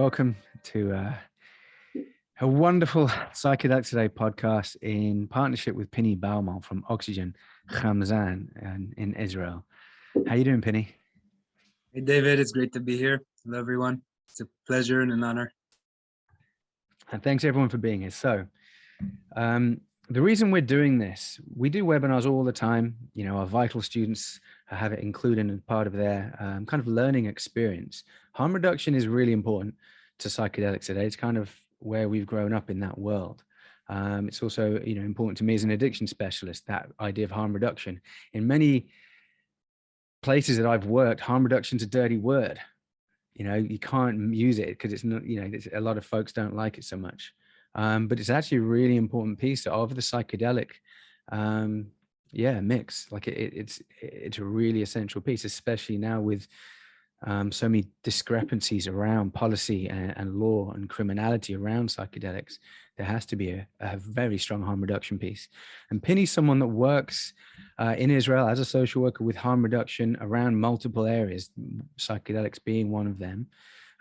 welcome to a wonderful Psychedelics Today podcast in partnership with Pinni Baumol from Oxygen Khamzan in Israel. How you doing, Pinni? Hey, David. It's great to be here. Hello, everyone. It's a pleasure and an honor. And thanks, everyone, for being here. So the reason we're doing this, we do webinars all the time. You know, our vital students have it included as part of their kind of learning experience. Harm reduction is really important to psychedelics today. It's kind of where we've grown up in that world. It's also, you know, important to me as an addiction specialist, that idea of harm reduction. In many places that I've worked, harm reduction is a dirty word. You know, you can't use it because it's not, you know, a lot of folks don't like it so much. But it's actually a really important piece of the psychedelic mix. Like it's a really essential piece, especially now with so many discrepancies around policy and law and criminality around psychedelics. There has to be a very strong harm reduction piece. And Pinni's someone that works in Israel as a social worker with harm reduction around multiple areas, psychedelics being one of them.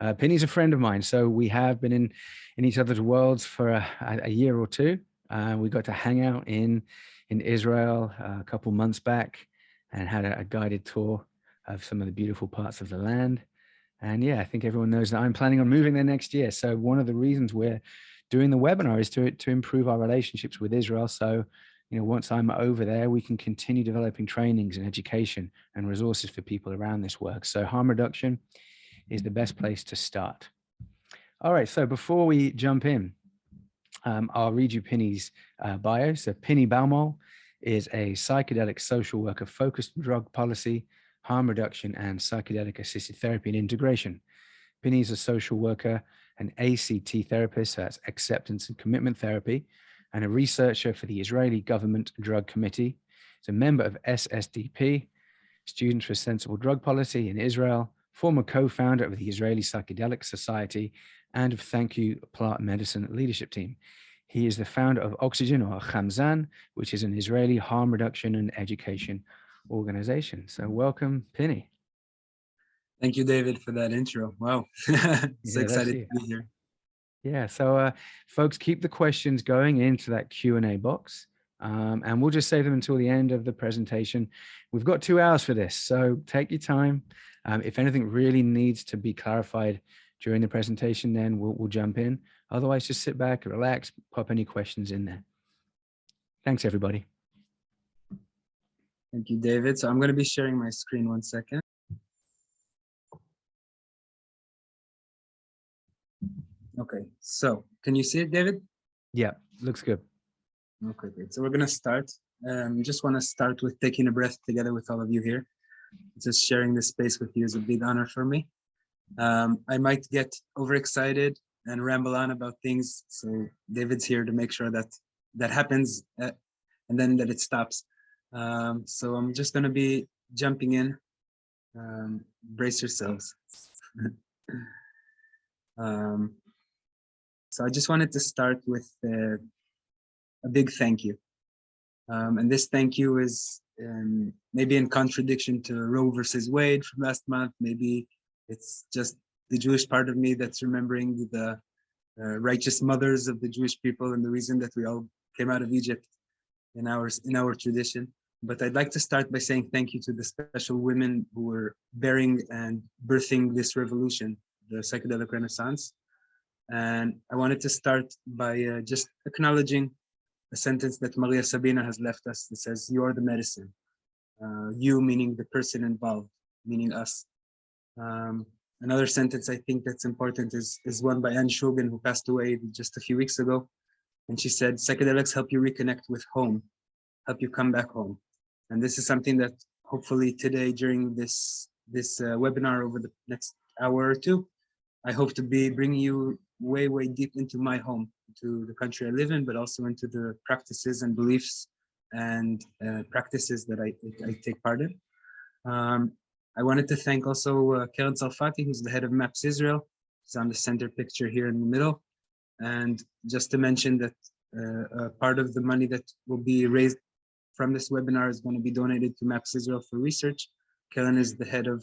Pinni's a friend of mine, so we have been in each other's worlds for a year or two. We got to hang out in Israel a couple months back and had a guided tour of some of the beautiful parts of the land. And yeah, I think everyone knows that I'm planning on moving there next year. So one of the reasons we're doing the webinar is to improve our relationships with Israel. So, you know, once I'm over there, we can continue developing trainings and education and resources for people around this work. So harm reduction is the best place to start. All right, so before we jump in, I'll read you Pinni's bio. So Pinni Baumol is a psychedelic social worker focused on drug policy, harm reduction, and psychedelic-assisted therapy and integration. Pinni is a social worker, an ACT therapist, so that's acceptance and commitment therapy, and a researcher for the Israeli Government Drug Committee. He's a member of SSDP, Students for Sensible Drug Policy in Israel, former co-founder of the Israeli Psychedelic Society, and of Thank You Plant Medicine Leadership Team. He is the founder of Oxygen or Khamzan, which is an Israeli harm reduction and education organization. So welcome, Pinni. Thank you, David, for that intro. Wow. So excited to be here. Yeah, so folks, keep the questions going into that Q&A box. And we'll just save them until the end of the presentation. We've got 2 hours for this, so take your time. If anything really needs to be clarified during the presentation, then we'll jump in. Otherwise, just sit back, relax, pop any questions in there. Thanks, everybody. Thank you, David. So I'm going to be sharing my screen 1 second. Okay, so can you see it, David? Yeah, looks good. Okay, great. So we're going to start. Just want to start with taking a breath together with all of you here. Just sharing this space with you is a big honor for me. I might get overexcited and ramble on about things, so David's here to make sure that that happens and then that it stops. So I'm just going to be jumping in. Brace yourselves. So I just wanted to start with a big thank you. And this thank you is maybe in contradiction to Roe versus Wade from last month. Maybe it's just the Jewish part of me that's remembering the righteous mothers of the Jewish people and the reason that we all came out of Egypt in our tradition. But I'd like to start by saying thank you to the special women who were bearing and birthing this revolution, the psychedelic renaissance. And I wanted to start by just acknowledging a sentence that Maria Sabina has left us that says, "You are the medicine." You meaning the person involved, meaning us. Another sentence I think that's important is one by Anne Shogan, who passed away just a few weeks ago. And she said, "Psychedelics help you reconnect with home, help you come back home." And this is something that hopefully today during this webinar over the next hour or two, I hope to be bringing you way, way deep into my home, to the country I live in, but also into the practices and beliefs and practices that I take part in. I wanted to thank also Karen Salfati, who's the head of MAPS Israel. She's on the center picture here in the middle. And just to mention that part of the money that will be raised from this webinar is going to be donated to MAPS Israel for research. Karen is the head of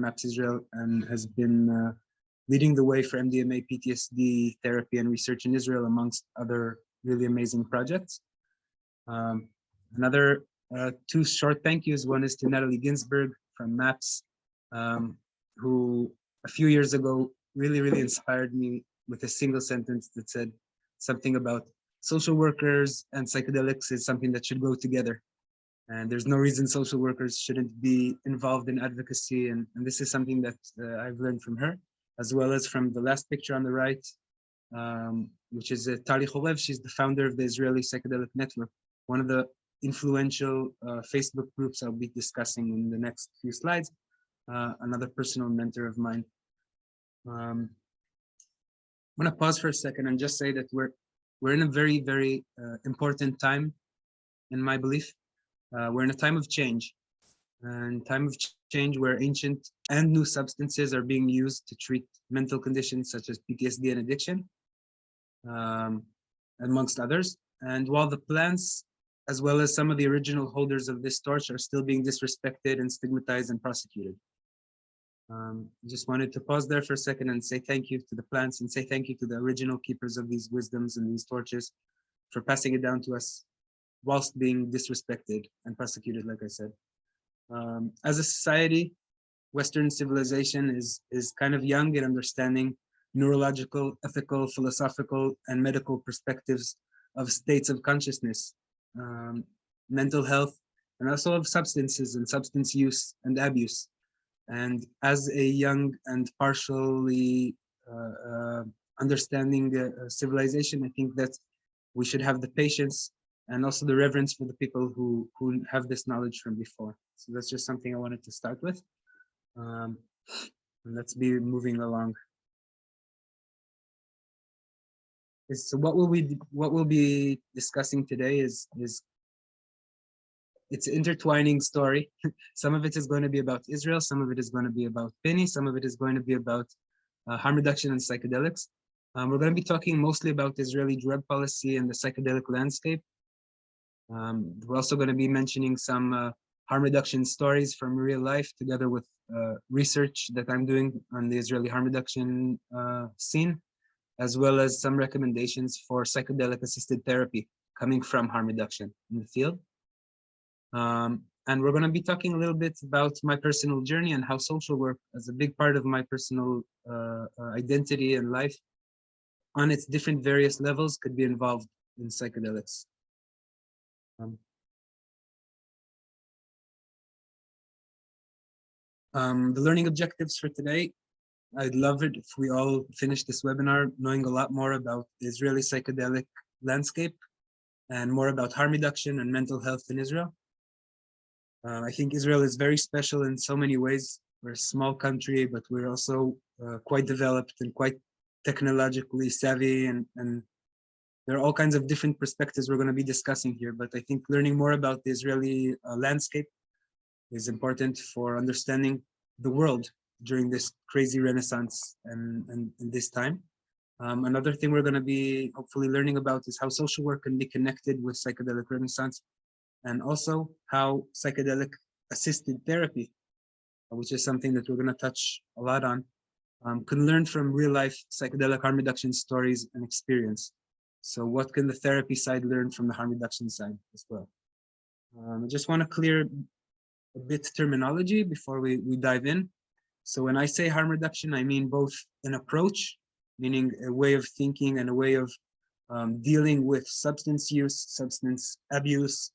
MAPS Israel and has been leading the way for MDMA PTSD therapy and research in Israel, amongst other really amazing projects. Another two short thank yous. One is to Natalie Ginsberg from MAPS, who a few years ago really inspired me with a single sentence that said something about social workers and psychedelics is something that should go together. And there's no reason social workers shouldn't be involved in advocacy. And this is something that I've learned from her, as well as from the last picture on the right, which is Tali Cholev. She's the founder of the Israeli Psychedelic Network, one of the influential Facebook groups I'll be discussing in the next few slides, another personal mentor of mine. I'm going to pause for a second and just say that we're in a very important time, in my belief. We're in a time of change, and time of change where ancient and new substances are being used to treat mental conditions such as PTSD and addiction, amongst others. And while the plants, as well as some of the original holders of this torch, are still being disrespected and stigmatized and prosecuted. Just wanted to pause there for a second and say thank you to the plants, and say thank you to the original keepers of these wisdoms and these torches for passing it down to us whilst being disrespected and prosecuted, like I said. As a society, Western civilization is kind of young in understanding neurological, ethical, philosophical, and medical perspectives of states of consciousness, mental health, and also of substances and substance use and abuse. And as a young and partially understanding civilization, I think that we should have the patience and also the reverence for the people who have this knowledge from before. So that's just something I wanted to start with. And let's be moving along. So what we'll be discussing today is it's an intertwining story. Some of it is going to be about Israel, some of it is going to be about Pinni, some of it is going to be about harm reduction and psychedelics. We're going to be talking mostly about Israeli drug policy and the psychedelic landscape. We're also going to be mentioning some harm reduction stories from real life, together with research that I'm doing on the Israeli harm reduction scene, as well as some recommendations for psychedelic-assisted therapy coming from harm reduction in the field. And we're going to be talking a little bit about my personal journey and how social work, as a big part of my personal identity and life, on its different various levels, could be involved in psychedelics. The learning objectives for today: I'd love it if we all finish this webinar knowing a lot more about the Israeli psychedelic landscape and more about harm reduction and mental health in Israel. I think Israel is very special in so many ways. We're a small country, but we're also quite developed and quite technologically savvy, and there are all kinds of different perspectives we're going to be discussing here. But I think learning more about the Israeli landscape is important for understanding the world during this crazy renaissance and this time. Another thing we're going to be hopefully learning about is how social work can be connected with psychedelic renaissance, and also how psychedelic-assisted therapy, which is something that we're going to touch a lot on, can learn from real-life psychedelic harm reduction stories and experience. So what can the therapy side learn from the harm reduction side as well? I just want to clear a bit terminology before we dive in. So when I say harm reduction, I mean both an approach, meaning a way of thinking and a way of dealing with substance use, substance abuse,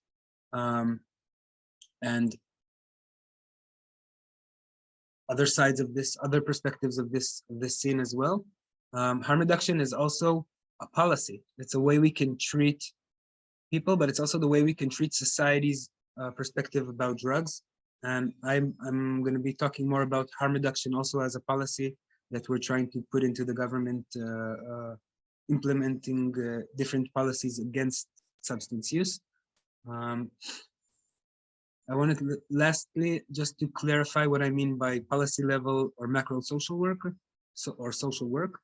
and other sides of this, other perspectives of this scene as well. Harm reduction is also a policy. It's a way we can treat people, but it's also the way we can treat society's perspective about drugs. And I'm going to be talking more about harm reduction also as a policy that we're trying to put into the government, implementing different policies against substance use. I wanted to, lastly, just to clarify what I mean by policy level or macro social work, or social work.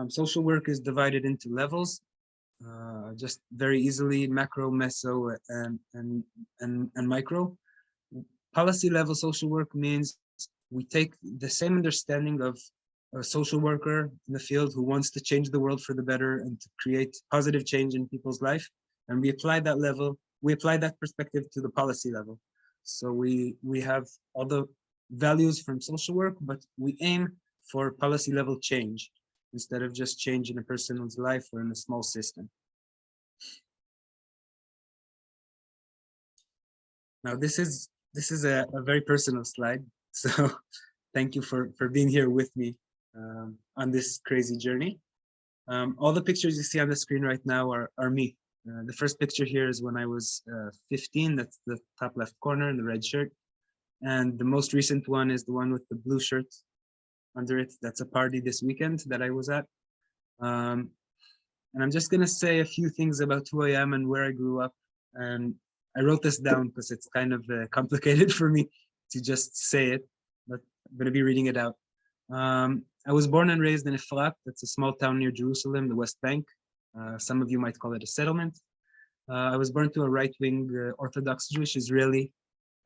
Social work is divided into levels, just very easily: macro, meso, and micro. Policy level social work means we take the same understanding of a social worker in the field who wants to change the world for the better and to create positive change in people's life. And we apply that perspective to the policy level. So we have all the values from social work, but we aim for policy level change instead of just change in a person's life or in a small system. Now this is a very personal slide, so thank you for being here with me on this crazy journey. All the pictures you see on the screen right now are me. The first picture here is when I was 15. That's the top left corner in the red shirt. And the most recent one is the one with the blue shirt under it. That's a party this weekend that I was at. And I'm just gonna say a few things about who I am and where I grew up. And I wrote this down because it's kind of complicated for me to just say it, but I'm gonna be reading it out. I was born and raised in Efrat. That's a small town near Jerusalem, the West Bank. Some of you might call it a settlement. I was born to a right-wing Orthodox Jewish Israeli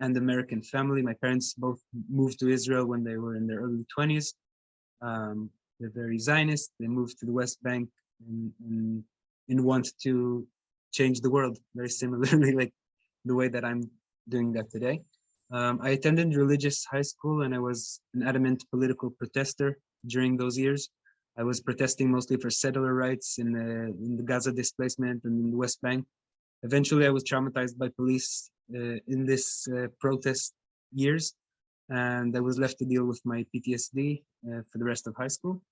and American family. My parents both moved to Israel when they were in their early 20s. They're very Zionist. They moved to the West Bank in want to change the world, very similarly like the way that I'm doing that today. I attended religious high school and I was an adamant political protester during those years. I was protesting mostly for settler rights in the Gaza displacement and in the West Bank. Eventually, I was traumatized by police in this protest years, and I was left to deal with my PTSD for the rest of high school.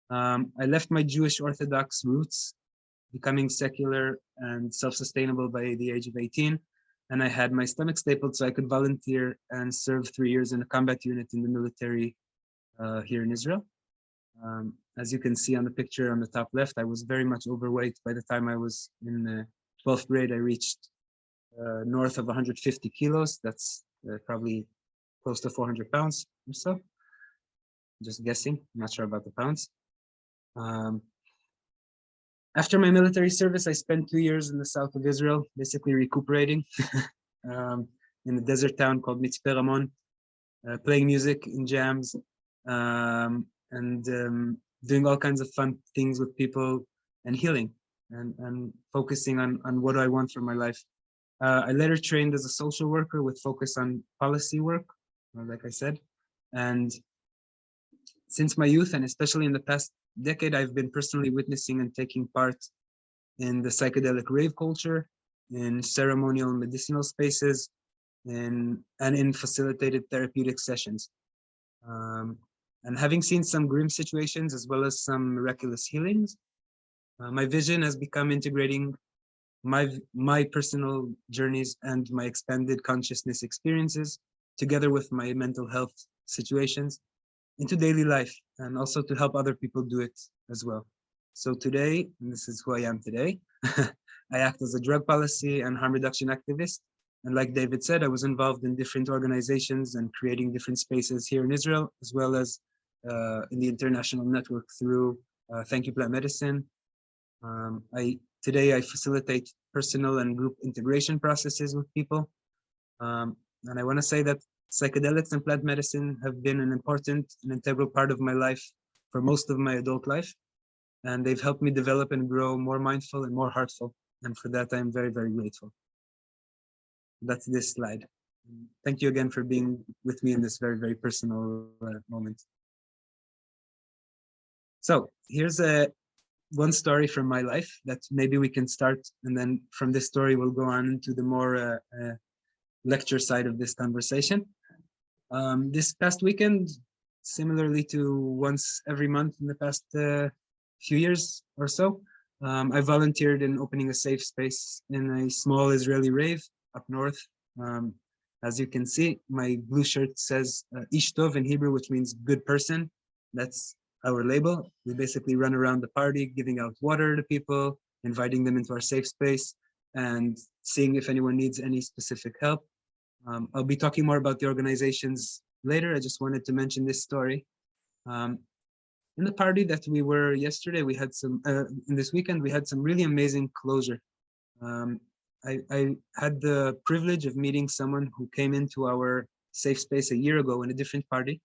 I left my Jewish Orthodox roots, becoming secular and self-sustainable by the age of 18. And I had my stomach stapled so I could volunteer and serve 3 years in a combat unit in the military here in Israel. As you can see on the picture on the top left, I was very much overweight. By the time I was in 12th grade, I reached north of 150 kilos. That's probably close to 400 pounds or so. Just guessing, I'm not sure about the pounds. After my military service, I spent 2 years in the south of Israel, basically recuperating in a desert town called Mitzpe Ramon, playing music in jams and doing all kinds of fun things with people and healing and focusing on what I want from my life. I later trained as a social worker with focus on policy work, like I said. And since my youth, and especially in the past decade, I've been personally witnessing and taking part in the psychedelic rave culture, in ceremonial and medicinal spaces, and in facilitated therapeutic sessions. And having seen some grim situations as well as some miraculous healings, my vision has become integrating my personal journeys and my expanded consciousness experiences together with my mental health situations into daily life, and also to help other people do it as well. So today, and this is who I am today, I act as a drug policy and harm reduction activist. And like David said, I was involved in different organizations and creating different spaces here in Israel, as well as in the international network through Thank You Plant Medicine. Today I facilitate personal and group integration processes with people. And I want to say that psychedelics and plant medicine have been an important and integral part of my life for most of my adult life. And they've helped me develop and grow more mindful and more heartful. And for that, I'm very, very grateful. That's this slide. Thank you again for being with me in this very, very personal moment. So here's one story from my life that maybe we can start. And then from this story, we'll go on into the more lecture side of this conversation. This past weekend, similarly to once every month in the past few years or so, I volunteered in opening a safe space in a small Israeli rave up north. As you can see, my blue shirt says Ish Tov in Hebrew, which means good person. That's our label. We basically run around the party, giving out water to people, inviting them into our safe space, and seeing if anyone needs any specific help. I'll be talking more about the organizations later. I just wanted to mention this story. In the party that we were yesterday, we had some, in this weekend, we had some really amazing closure. I had the privilege of meeting someone who came into our safe space a year ago in a different party.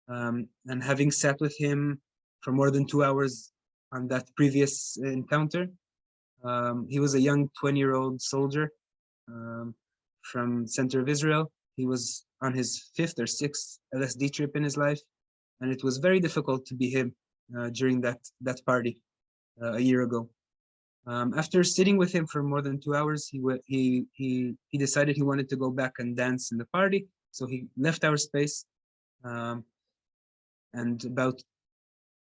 And having sat with him for more than 2 hours on that previous encounter, he was a young 20-year-old soldier from center of Israel. He was on his 5th or 6th LSD trip in his life, and it was very difficult to be him during that party a year ago. After sitting with him for more than 2 hours, he decided he wanted to go back and dance in the party, so he left our space. And about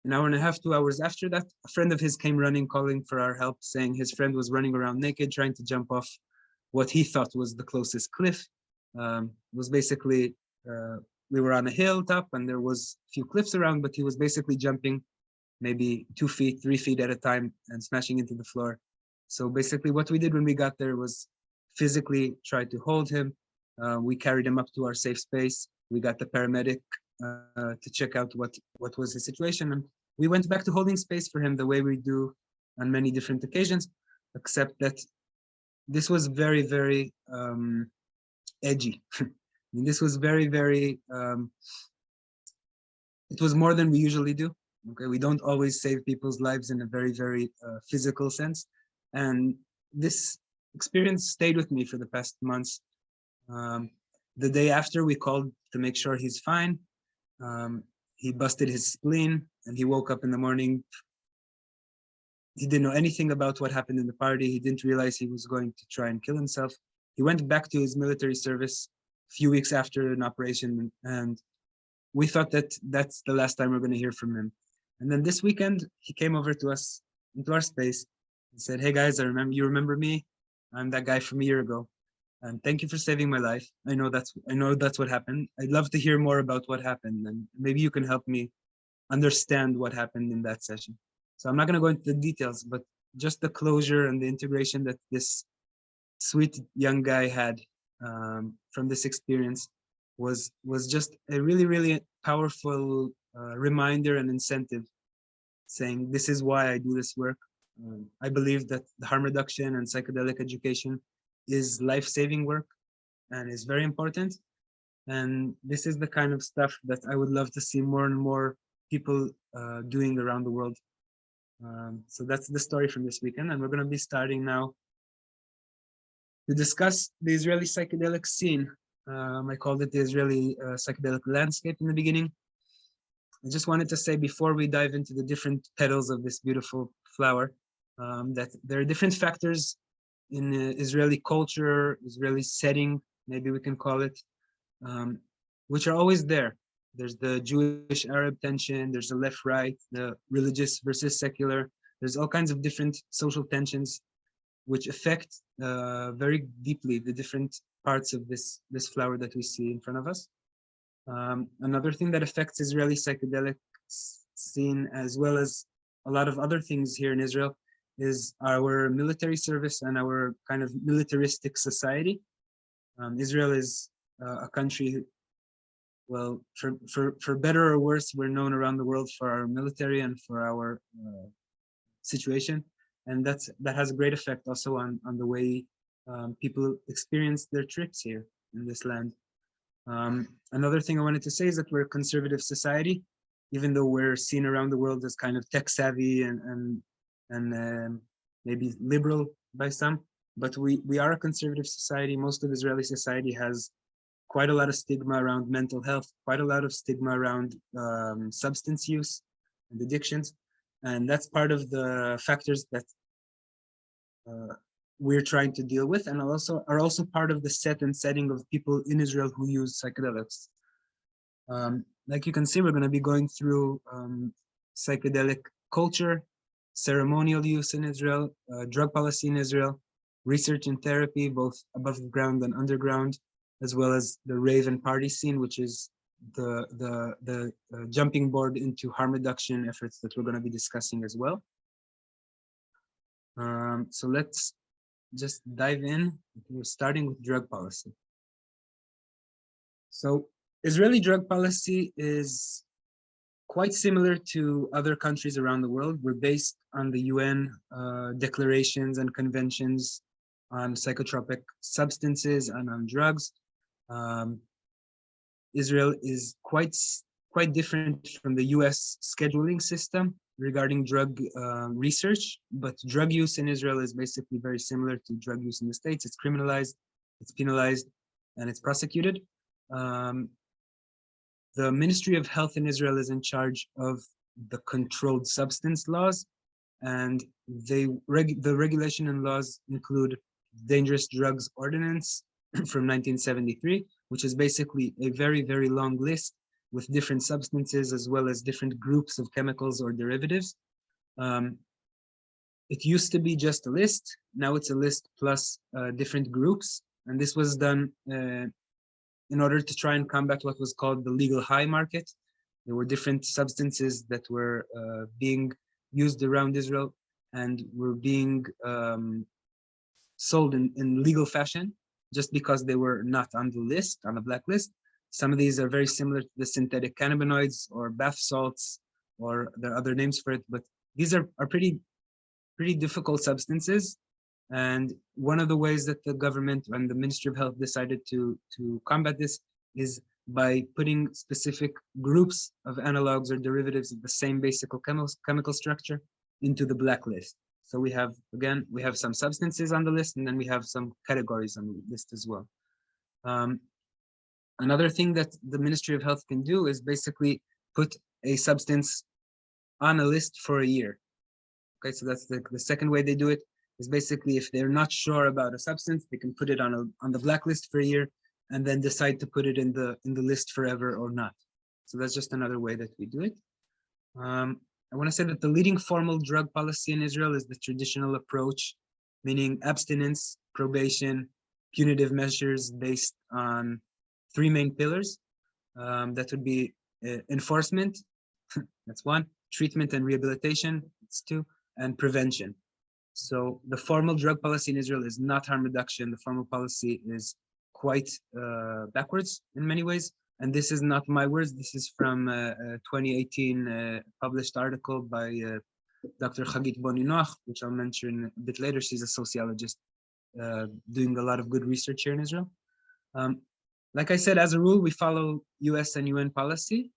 an hour and a half, 2 hours after that, a friend of his came running, calling for our help, saying his friend was running around naked, trying to jump off what he thought was the closest cliff. It was basically, we were on a hilltop and there was a few cliffs around, but he was basically jumping maybe 2 feet, 3 feet at a time and smashing into the floor. So basically what we did when we got there was physically try to hold him. We carried him up to our safe space. We got the paramedic to check out what was his situation. And we went back to holding space for him the way we do on many different occasions, except that this was very, very edgy. I mean, this was very, very, it was more than we usually do. Okay, we don't always save people's lives in a very, very physical sense. And this experience stayed with me for the past months. The day after, we called to make sure he's fine. He busted his spleen and he woke up in the morning. He didn't know anything about what happened in the party. He didn't realize he was going to try and kill himself. He went back to his military service a few weeks after an operation, and we thought that that's the last time we're going to hear from him. And then this weekend, he came over to us into our space and said, "Hey guys, you remember me? I'm that guy from a year ago. And thank you for saving my life. I know that's what happened. I'd love to hear more about what happened, and maybe you can help me understand what happened in that session." So I'm not going to go into the details, but just the closure and the integration that this sweet young guy had from this experience was just a really, really powerful reminder and incentive, saying this is why I do this work. I believe that the harm reduction and psychedelic education is life-saving work and is very important. And this is the kind of stuff that I would love to see more and more people doing around the world. So that's the story from this weekend. And we're going to be starting now to discuss the Israeli psychedelic scene. I called it the Israeli psychedelic landscape in the beginning. I just wanted to say before we dive into the different petals of this beautiful flower, that there are different factors in Israeli culture, Israeli setting, maybe we can call it, which are always there. There's the Jewish-Arab tension, there's the left-right, the religious versus secular. There's all kinds of different social tensions which affect very deeply the different parts of this flower that we see in front of us. Another thing that affects Israeli psychedelic scene, as well as a lot of other things here in Israel, is our military service and our kind of militaristic society. Israel is a country, well, for better or worse, we're known around the world for our military and for our situation, and that has a great effect also on the way people experience their trips here in this land. Another thing I wanted to say is that we're a conservative society, even though we're seen around the world as kind of tech savvy and maybe liberal by some, but we are a conservative society. Most of Israeli society has quite a lot of stigma around mental health, quite a lot of stigma around substance use and addictions. And that's part of the factors that we're trying to deal with, and are also part of the set and setting of people in Israel who use psychedelics. Like you can see, we're going to be going through psychedelic culture, ceremonial use in Israel, drug policy in Israel, research and therapy, both above ground and underground, as well as the rave and party scene, which is the jumping board into harm reduction efforts that we're going to be discussing as well. So let's just dive in. We're starting with drug policy. So Israeli drug policy is quite similar to other countries around the world. We're based on the UN declarations and conventions on psychotropic substances and on drugs. Israel is quite quite different from the US scheduling system regarding drug research, but drug use in Israel is basically very similar to drug use in the States. It's criminalized, it's penalized, and it's prosecuted. The Ministry of Health in Israel is in charge of the controlled substance laws, and the regulation and laws include Dangerous Drugs Ordinance from 1973, which is basically a very, very long list with different substances as well as different groups of chemicals or derivatives. It used to be just a list. Now it's a list plus different groups. And this was done in order to try and combat what was called the legal high market. There were different substances that were being used around Israel and were being sold in legal fashion just because they were not on the list, on the blacklist. Some of these are very similar to the synthetic cannabinoids or bath salts, or there are other names for it, but these are pretty difficult substances. And one of the ways that the government and the Ministry of Health decided to combat this is by putting specific groups of analogs or derivatives of the same basic chemical structure into the blacklist. So we have, again, we have some substances on the list, and then we have some categories on the list as well. Another thing that the Ministry of Health can do is basically put a substance on a list for a year. Okay, so that's the second way they do it, is basically if they're not sure about a substance, they can put it on the blacklist for a year and then decide to put it in the list forever or not. So that's just another way that we do it. I want to say that the leading formal drug policy in Israel is the traditional approach, meaning abstinence, probation, punitive measures based on three main pillars. That would be enforcement, that's one, treatment and rehabilitation, that's two, and prevention. So the formal drug policy in Israel is not harm reduction. The formal policy is quite backwards in many ways. And this is not my words. This is from a 2018 published article by Dr. Hagit Boni-Noach, which I'll mention a bit later. She's a sociologist doing a lot of good research here in Israel. Like I said, as a rule, we follow US and UN policy,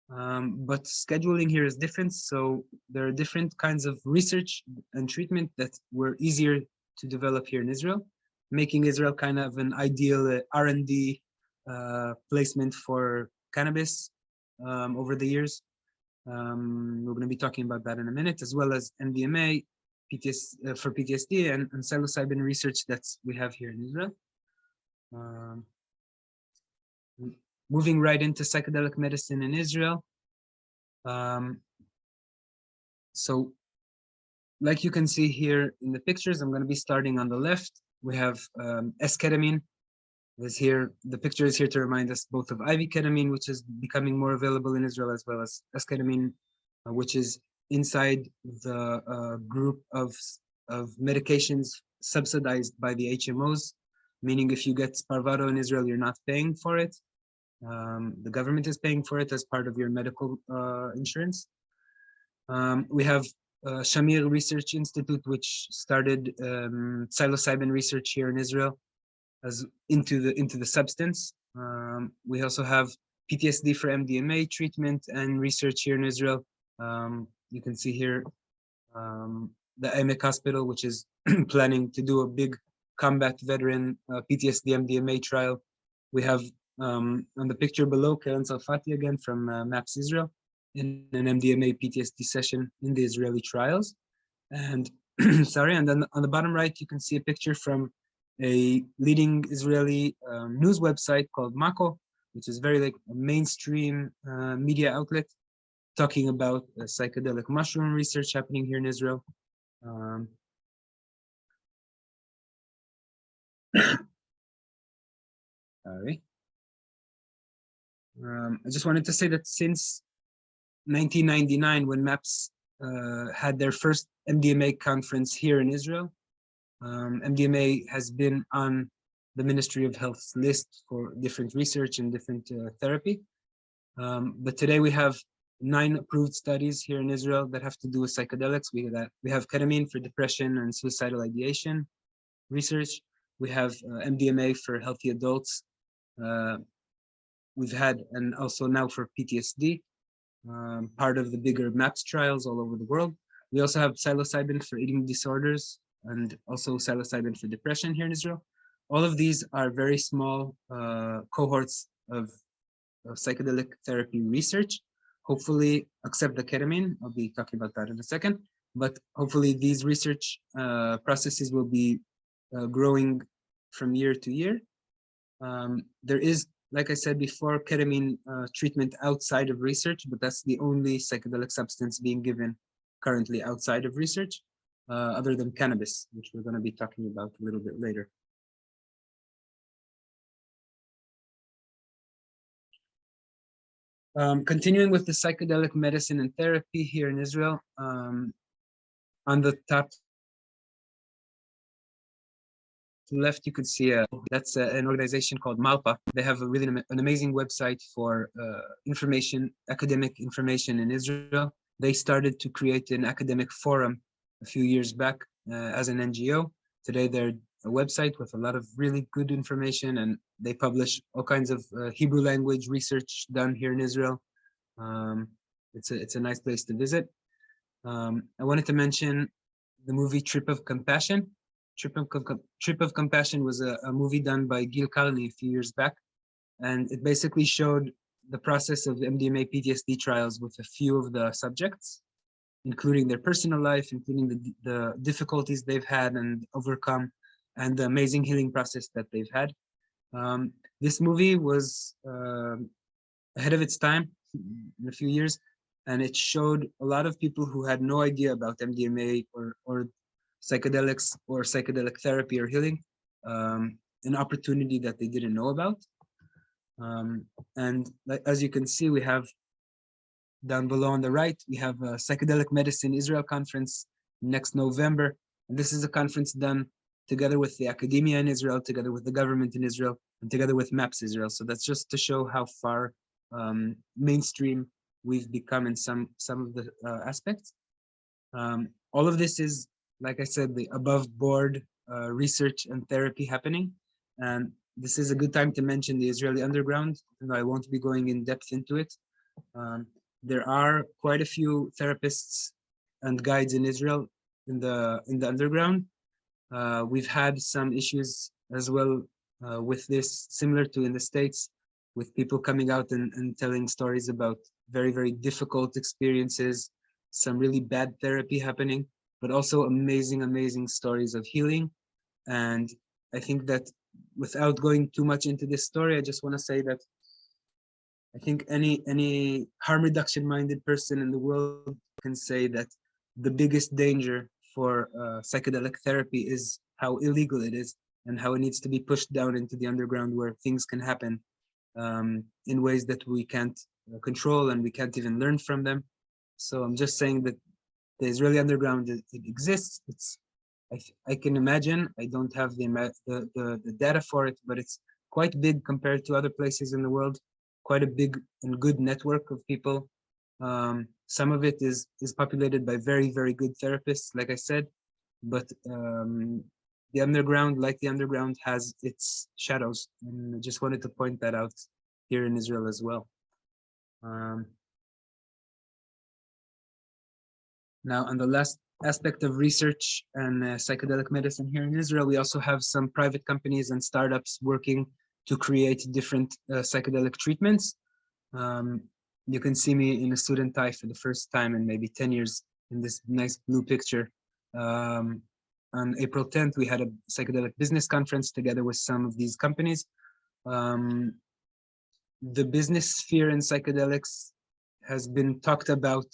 but scheduling here is different. So there are different kinds of research and treatment that were easier to develop here in Israel, making Israel kind of an ideal R&D placement for cannabis over the years. We're going to be talking about that in a minute, as well as MDMA for PTSD and psilocybin research that we have here in Israel. Moving right into psychedelic medicine in Israel. So like you can see here in the pictures, I'm going to be starting on the left. We have S-ketamine. Here, the picture is here to remind us both of IV ketamine, which is becoming more available in Israel, as well as S-ketamine, which is inside the group of medications subsidized by the HMOs, meaning if you get Spravato in Israel, you're not paying for it. The government is paying for it as part of your medical insurance. We have Shamir Research Institute, which started psilocybin research here in Israel as into the substance. We also have PTSD for MDMA treatment and research here in Israel. You can see here the Emek Hospital, which is planning to do a big combat veteran PTSD MDMA trial. We have on the picture below, Karen Salfati again from MAPS Israel in an MDMA PTSD session in the Israeli trials. And sorry, and then on the bottom right, you can see a picture from a leading Israeli news website called Mako, which is very like a mainstream media outlet talking about psychedelic mushroom research happening here in Israel. Sorry. I just wanted to say that since 1999, when MAPS had their first MDMA conference here in Israel, MDMA has been on the Ministry of Health's list for different research and different therapy. But today we have 9 approved studies here in Israel that have to do with psychedelics. We have ketamine for depression and suicidal ideation research. We have MDMA for healthy adults. we've had, and also now for PTSD, part of the bigger MAPS trials all over the world. We also have psilocybin for eating disorders and also psilocybin for depression here in Israel. All of these are very small cohorts of psychedelic therapy research. Hopefully, except the ketamine, I'll be talking about that in a second, but hopefully these research processes will be growing from year to year. There is, like I said before, ketamine treatment outside of research, but that's the only psychedelic substance being given currently outside of research, other than cannabis, which we're going to be talking about a little bit later. Continuing with the psychedelic medicine and therapy here in Israel, on the top left, you could see that's an organization called Malpa. They have a really an amazing website for information, academic information in Israel. They started to create an academic forum a few years back as an NGO. Today, they're a website with a lot of really good information, and they publish all kinds of Hebrew language research done here in Israel. It's a nice place to visit. I wanted to mention the movie Trip of Compassion. Trip of Compassion was a movie done by Gil Carney a few years back, and it basically showed the process of MDMA PTSD trials with a few of the subjects, including their personal life, including the difficulties they've had and overcome, and the amazing healing process that they've had. This movie was ahead of its time in a few years, and it showed a lot of people who had no idea about MDMA or psychedelics or psychedelic therapy or healing, an opportunity that they didn't know about. And as you can see, we have down below on the right, we have a Psychedelic Medicine Israel conference next November. And this is a conference done together with the academia in Israel, together with the government in Israel, and together with MAPS Israel. So that's just to show how far mainstream we've become in some of the aspects. All of this is, like I said, the above board research and therapy happening. And this is a good time to mention the Israeli underground, and I won't be going in depth into it. There are quite a few therapists and guides in Israel in the underground. We've had some issues as well with this, similar to in the States, with people coming out and telling stories about very, very difficult experiences, some really bad therapy happening, but also amazing, amazing stories of healing. And I think that without going too much into this story, I just want to say that I think any harm reduction minded person in the world can say that the biggest danger for psychedelic therapy is how illegal it is and how it needs to be pushed down into the underground, where things can happen in ways that we can't control and we can't even learn from them. So I'm just saying that the Israeli underground, it exists. I can imagine. I don't have the data for it, but it's quite big compared to other places in the world. Quite a big and good network of people. Some of it is populated by very, very good therapists, like I said, but the underground, like the underground, has its shadows, and I just wanted to point that out here in Israel as well. Now, on the last aspect of research and psychedelic medicine here in Israel, we also have some private companies and startups working to create different psychedelic treatments. You can see me in a suit and tie for the first time in maybe 10 years in this nice blue picture. On April 10th, we had a psychedelic business conference together with some of these companies. The business sphere in psychedelics has been talked about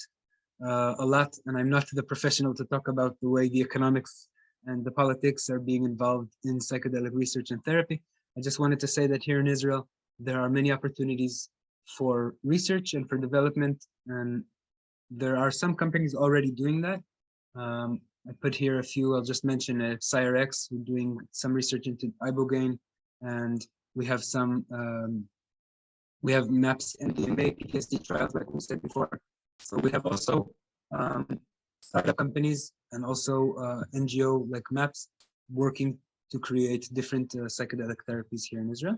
a lot, and I'm not the professional to talk about the way the economics and the politics are being involved in psychedelic research and therapy. I just wanted to say that here in Israel, there are many opportunities for research and for development, and there are some companies already doing that. I put here a few. I'll just mention PsyRx, who's doing some research into ibogaine, and we have some. We have MAPS and MDMA PTSD trials, like we said before. So we have also startup companies and also NGO like MAPS working to create different psychedelic therapies here in Israel.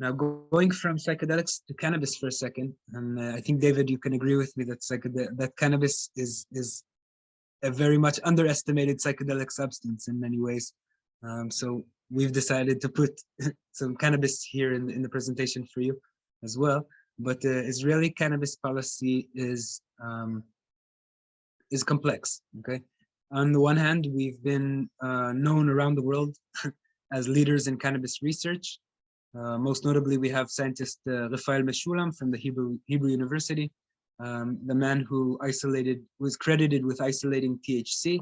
Now, going from psychedelics to cannabis for a second, and I think, David, you can agree with me that that cannabis is a very much underestimated psychedelic substance in many ways. So we've decided to put some cannabis here in the presentation for you as well. But the Israeli cannabis policy is complex. Okay, on the one hand, we've been known around the world as leaders in cannabis research. Most notably, we have scientist Rafael Meshulam from the Hebrew University, the man who was credited with isolating THC.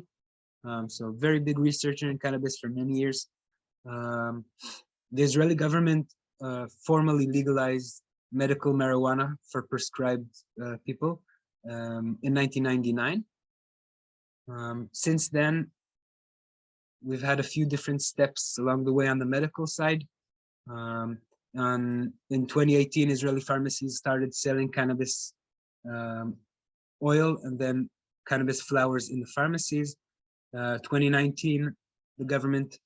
So very big researcher in cannabis for many years. The Israeli government formally legalized medical marijuana for prescribed people in 1999. Since then, we've had a few different steps along the way on the medical side. In 2018, Israeli pharmacies started selling cannabis oil and then cannabis flowers in the pharmacies. 2019, the government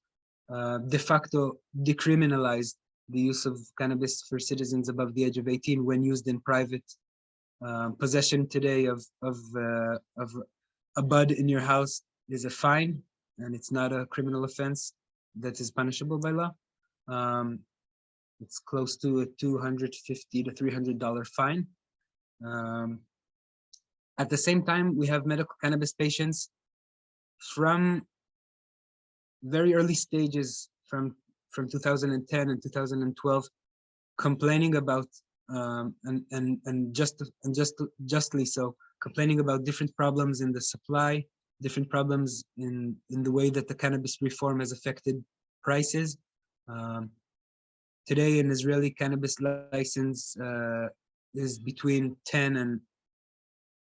de facto decriminalized the use of cannabis for citizens above the age of 18 when used in private possession today of a bud in your house is a fine, and it's not a criminal offense that is punishable by law. It's close to a $250 to $300 fine. At the same time, we have medical cannabis patients from very early stages, from 2010 and 2012, complaining about justly so, complaining about different problems in the supply, different problems in the way that the cannabis reform has affected prices. Today, an Israeli cannabis license is between 10 and,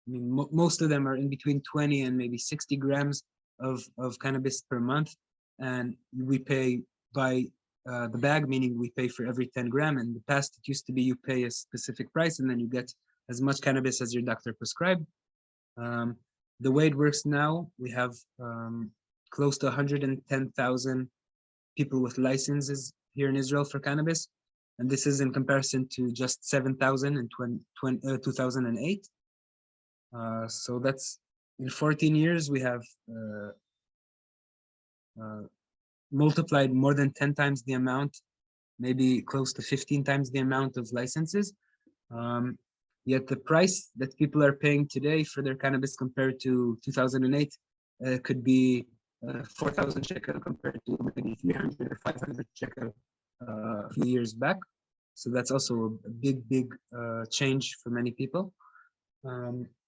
most of them are in between 20 and maybe 60 grams of cannabis per month. And we pay by the bag, meaning we pay for every 10 gram. In the past, it used to be you pay a specific price and then you get as much cannabis as your doctor prescribed. The way it works now, we have close to 110,000 people with licenses here in Israel for cannabis. And this is in comparison to just 7,000 in 2008. So that's, in 14 years, we have multiplied more than 10 times the amount, maybe close to 15 times the amount of licenses. Yet the price that people are paying today for their cannabis compared to 2008 could be 4,000 shekel compared to maybe 300 or 500 shekel a few years back. So that's also a big change for many people.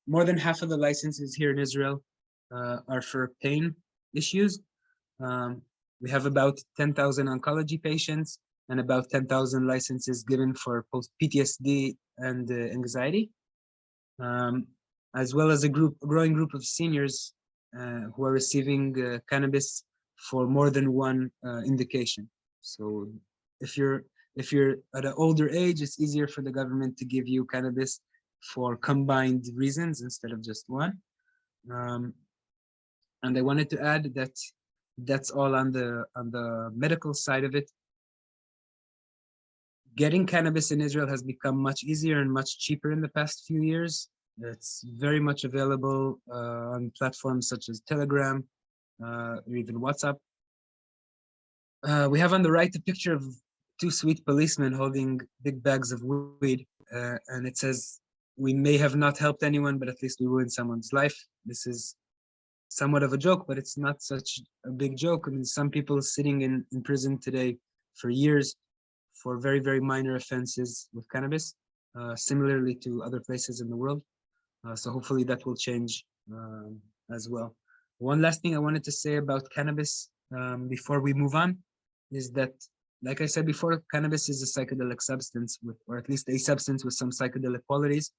More than half of the licenses here in Israel are for pain issues. We have about 10,000 oncology patients and about 10,000 licenses given for post-PTSD and anxiety, as well as a growing group of seniors who are receiving cannabis for more than one indication. So if you're at an older age, it's easier for the government to give you cannabis for combined reasons instead of just one. And I wanted to add that that's all on the medical side of it. Getting cannabis in Israel has become much easier and much cheaper in the past few years. It's very much available on platforms such as Telegram or even WhatsApp. We have on the right a picture of two sweet policemen holding big bags of weed, and it says, "We may have not helped anyone, but at least we ruined someone's life." This is somewhat of a joke, but it's not such a big joke. I mean, some people sitting in prison today for years for very, very minor offenses with cannabis, similarly to other places in the world. So hopefully that will change as well. One last thing I wanted to say about cannabis before we move on is that, like I said before, cannabis is a psychedelic substance, or at least a substance with some psychedelic qualities,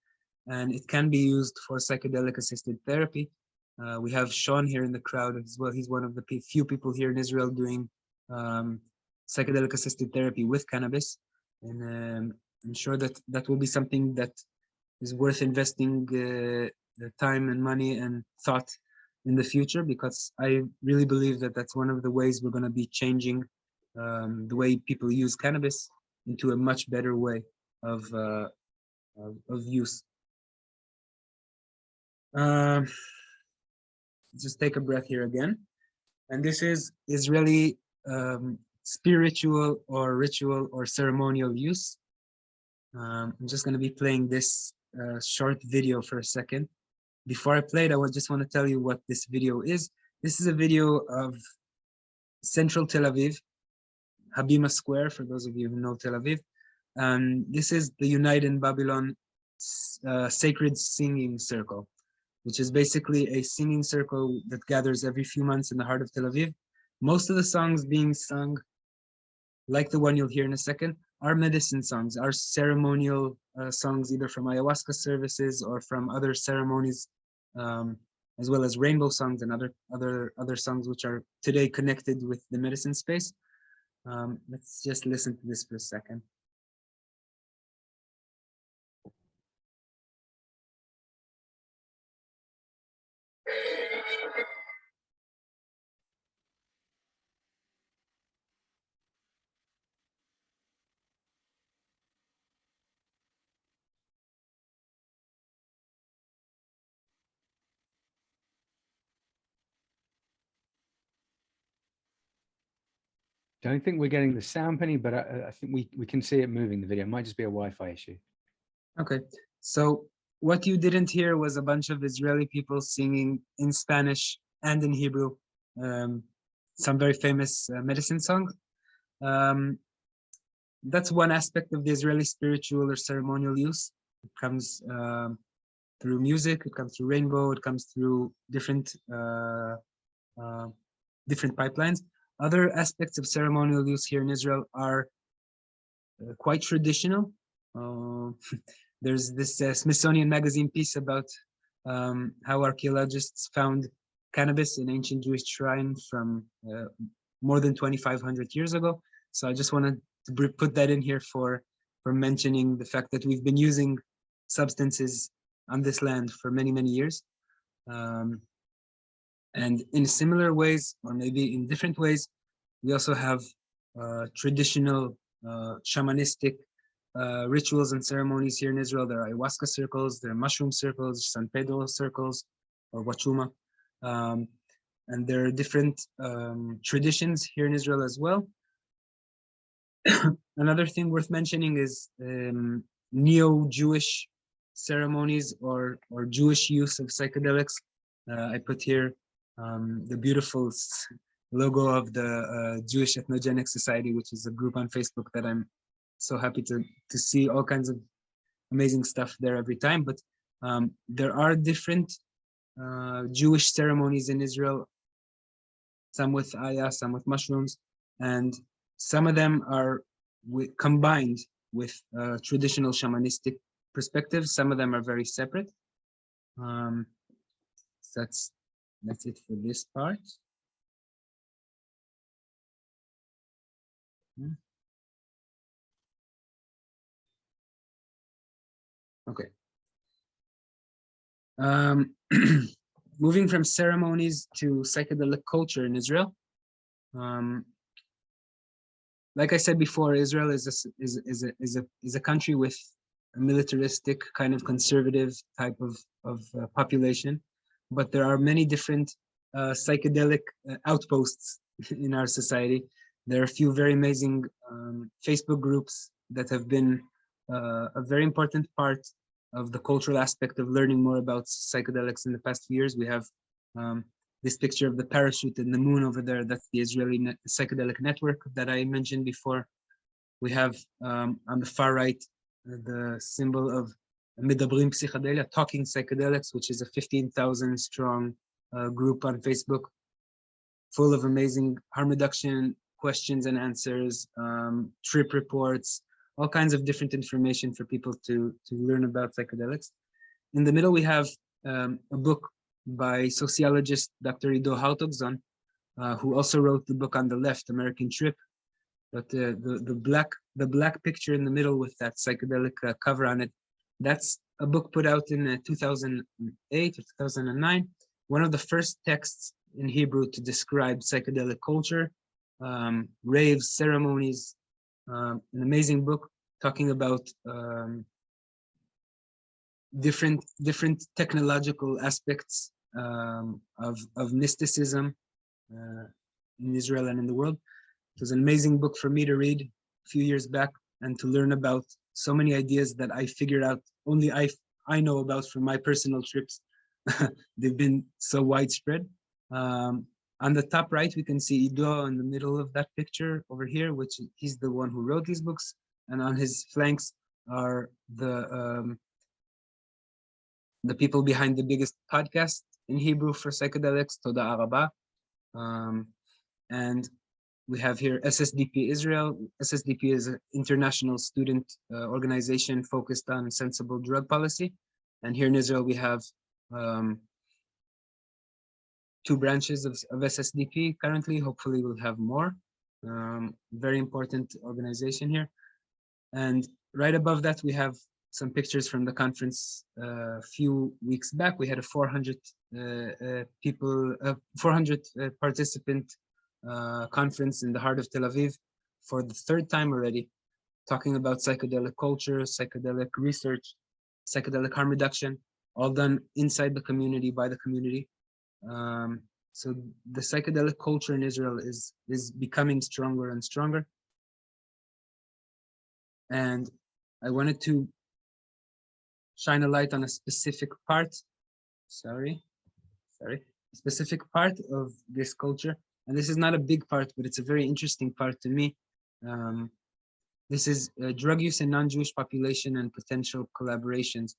and it can be used for psychedelic-assisted therapy. We have Sean here in the crowd as well. He's one of the few people here in Israel doing psychedelic-assisted therapy with cannabis, and I'm sure that that will be something that is worth investing time and money and thought in the future, because I really believe that that's one of the ways we're going to be changing the way people use cannabis into a much better way of use. Just take a breath here again. And this is Israeli spiritual or ritual or ceremonial use. I'm just going to be playing this short video for a second. Before I play it, I just want to tell you what this video is. This is a video of central Tel Aviv, Habima Square, for those of you who know Tel Aviv. This is the Unite in Babylon Sacred Singing Circle, which is basically a singing circle that gathers every few months in the heart of Tel Aviv. Most of the songs being sung, like the one you'll hear in a second, are medicine songs, are ceremonial songs, either from ayahuasca services or from other ceremonies, as well as rainbow songs and other songs which are today connected with the medicine space. Let's just listen to this for a second. Don't think we're getting the sound, Penny, but I think we can see it moving, the video. It might just be a Wi-Fi issue. Okay, so what you didn't hear was a bunch of Israeli people singing in Spanish and in Hebrew, some very famous medicine songs. That's one aspect of the Israeli spiritual or ceremonial use. It comes through music, it comes through rainbow, it comes through different pipelines. Other aspects of ceremonial use here in Israel are quite traditional. There's this Smithsonian Magazine piece about how archaeologists found cannabis in ancient Jewish shrine from more than 2,500 years ago. So I just wanted to put that in here for mentioning the fact that we've been using substances on this land for many, many years. And in similar ways, or maybe in different ways, we also have traditional shamanistic rituals and ceremonies here in Israel. There are ayahuasca circles, there are mushroom circles, San Pedro circles, or Wachuma. And there are different traditions here in Israel as well. Another thing worth mentioning is neo-Jewish ceremonies or Jewish use of psychedelics. I put here the beautiful logo of the Jewish Ethnogenic Society, which is a group on Facebook that I'm so happy to see all kinds of amazing stuff there every time. But there are different Jewish ceremonies in Israel, some with ayah, some with mushrooms, and some of them are combined with traditional shamanistic perspectives. Some of them are very separate. So that's it for this part. Okay. Moving from ceremonies to psychedelic culture in Israel. Like I said before, Israel is a country with a militaristic kind of conservative type of population, but there are many different psychedelic outposts in our society. There are a few very amazing Facebook groups that have been a very important part of the cultural aspect of learning more about psychedelics in the past few years. We have this picture of the parachute and the moon over there. That's the Israeli Psychedelic Network that I mentioned before. We have on the far right the symbol of Medabrim Psychedelia, Talking Psychedelics, which is a 15,000 strong group on Facebook, full of amazing harm reduction questions and answers, trip reports, all kinds of different information for people to learn about psychedelics. In the middle, we have a book by sociologist Dr. Ido Hartogzon, who also wrote the book on the left, American Trip. But the black picture in the middle with that psychedelic cover on it, that's a book put out in 2008 or 2009. One of the first texts in Hebrew to describe psychedelic culture, raves, ceremonies, an amazing book talking about different technological aspects of mysticism in Israel and in the world. It was an amazing book for me to read a few years back and to learn about so many ideas that I figured out only I know about from my personal trips. They've been so widespread. On the top right, we can see Ido in the middle of that picture over here, which he's the one who wrote these books. And on his flanks are the people behind the biggest podcast in Hebrew for psychedelics, Toda Araba. And we have here SSDP Israel. SSDP is an international student organization focused on sensible drug policy. And here in Israel, we have two branches of SSDP currently. Hopefully we'll have more. Very important organization here. And right above that, we have some pictures from the conference a few weeks back. We had a 400 participant conference in the heart of Tel Aviv for the third time already, talking about psychedelic culture, psychedelic research, psychedelic harm reduction, all done inside the community, by the community. So the psychedelic culture in Israel is becoming stronger and stronger. And I wanted to shine a light on a specific part, a specific part of this culture. And this is not a big part, but it's a very interesting part to me. This is drug use in non-Jewish population and potential collaborations.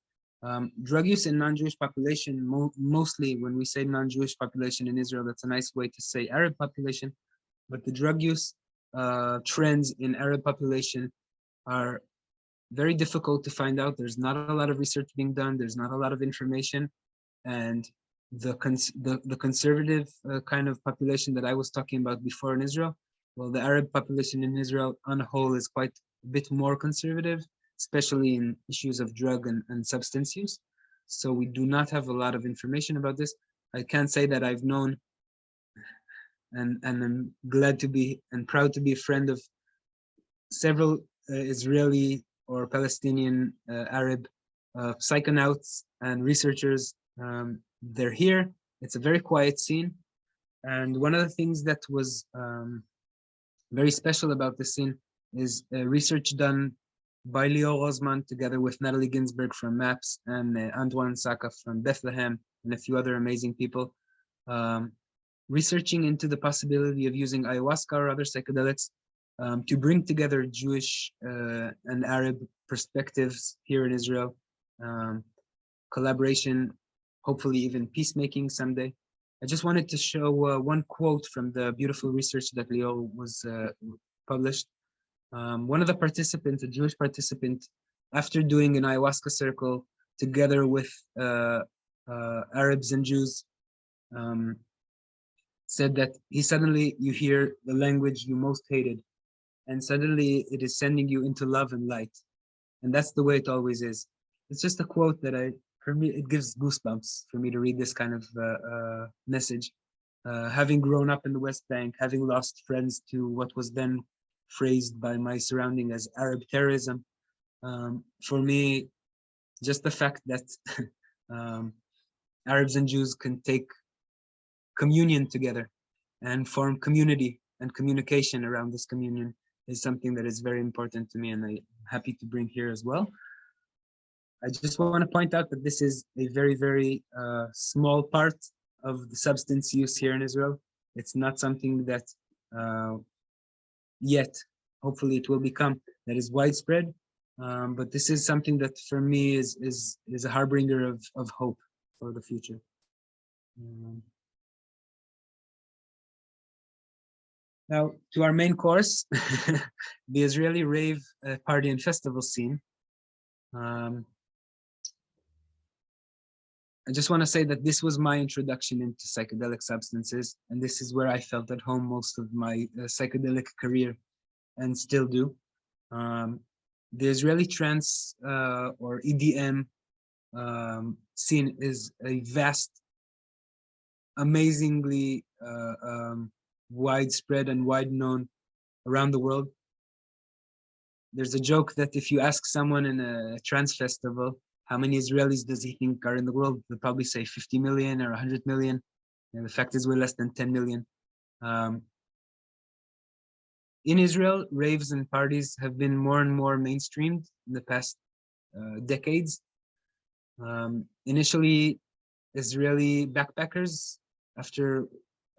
Drug use in non-Jewish population, mostly when we say non-Jewish population in Israel, that's a nice way to say Arab population, but the drug use trends in Arab population are very difficult to find out. There's not a lot of research being done. There's not a lot of information. And the conservative kind of population that I was talking about before in Israel, well, the Arab population in Israel on a whole is quite a bit more conservative, especially in issues of drug and substance use. So we do not have a lot of information about this. I can say that I've known and I'm glad to be and proud to be a friend of several Israeli or Palestinian Arab psychonauts and researchers. They're here. It's a very quiet scene. And one of the things that was very special about this scene is research done by Leo Rosman together with Natalie Ginsberg from MAPS and Antoine Saka from Bethlehem and a few other amazing people, researching into the possibility of using ayahuasca or other psychedelics to bring together Jewish and Arab perspectives here in Israel, collaboration, hopefully even peacemaking someday. I just wanted to show one quote from the beautiful research that Leo was published. One of the participants, a Jewish participant, after doing an ayahuasca circle together with Arabs and Jews, said that you hear the language you most hated, and suddenly it is sending you into love and light. And that's the way it always is. It's just a quote that for me, it gives goosebumps for me to read this kind of message. Having grown up in the West Bank, having lost friends to what was then phrased by my surrounding as Arab terrorism, for me, just the fact that Arabs and Jews can take communion together and form community and communication around this communion is something that is very important to me, and I'm happy to bring here as well. I just want to point out that this is a very, very small part of the substance use here in Israel. It's not something that yet, hopefully it will become, that is widespread. But this is something that for me is a harbinger of hope for the future. Now, to our main course, the Israeli rave party and festival scene. I just want to say that this was my introduction into psychedelic substances, and this is where I felt at home most of my psychedelic career, and still do. The Israeli trance or EDM scene is a vast, amazingly widespread and wide known around the world. there's a joke that if you ask someone in a trance festival, how many Israelis does he think are in the world? They'll probably say 50 million or 100 million. And the fact is we're less than 10 million. In Israel, raves and parties have been more and more mainstreamed in the past decades. Initially, Israeli backpackers, after,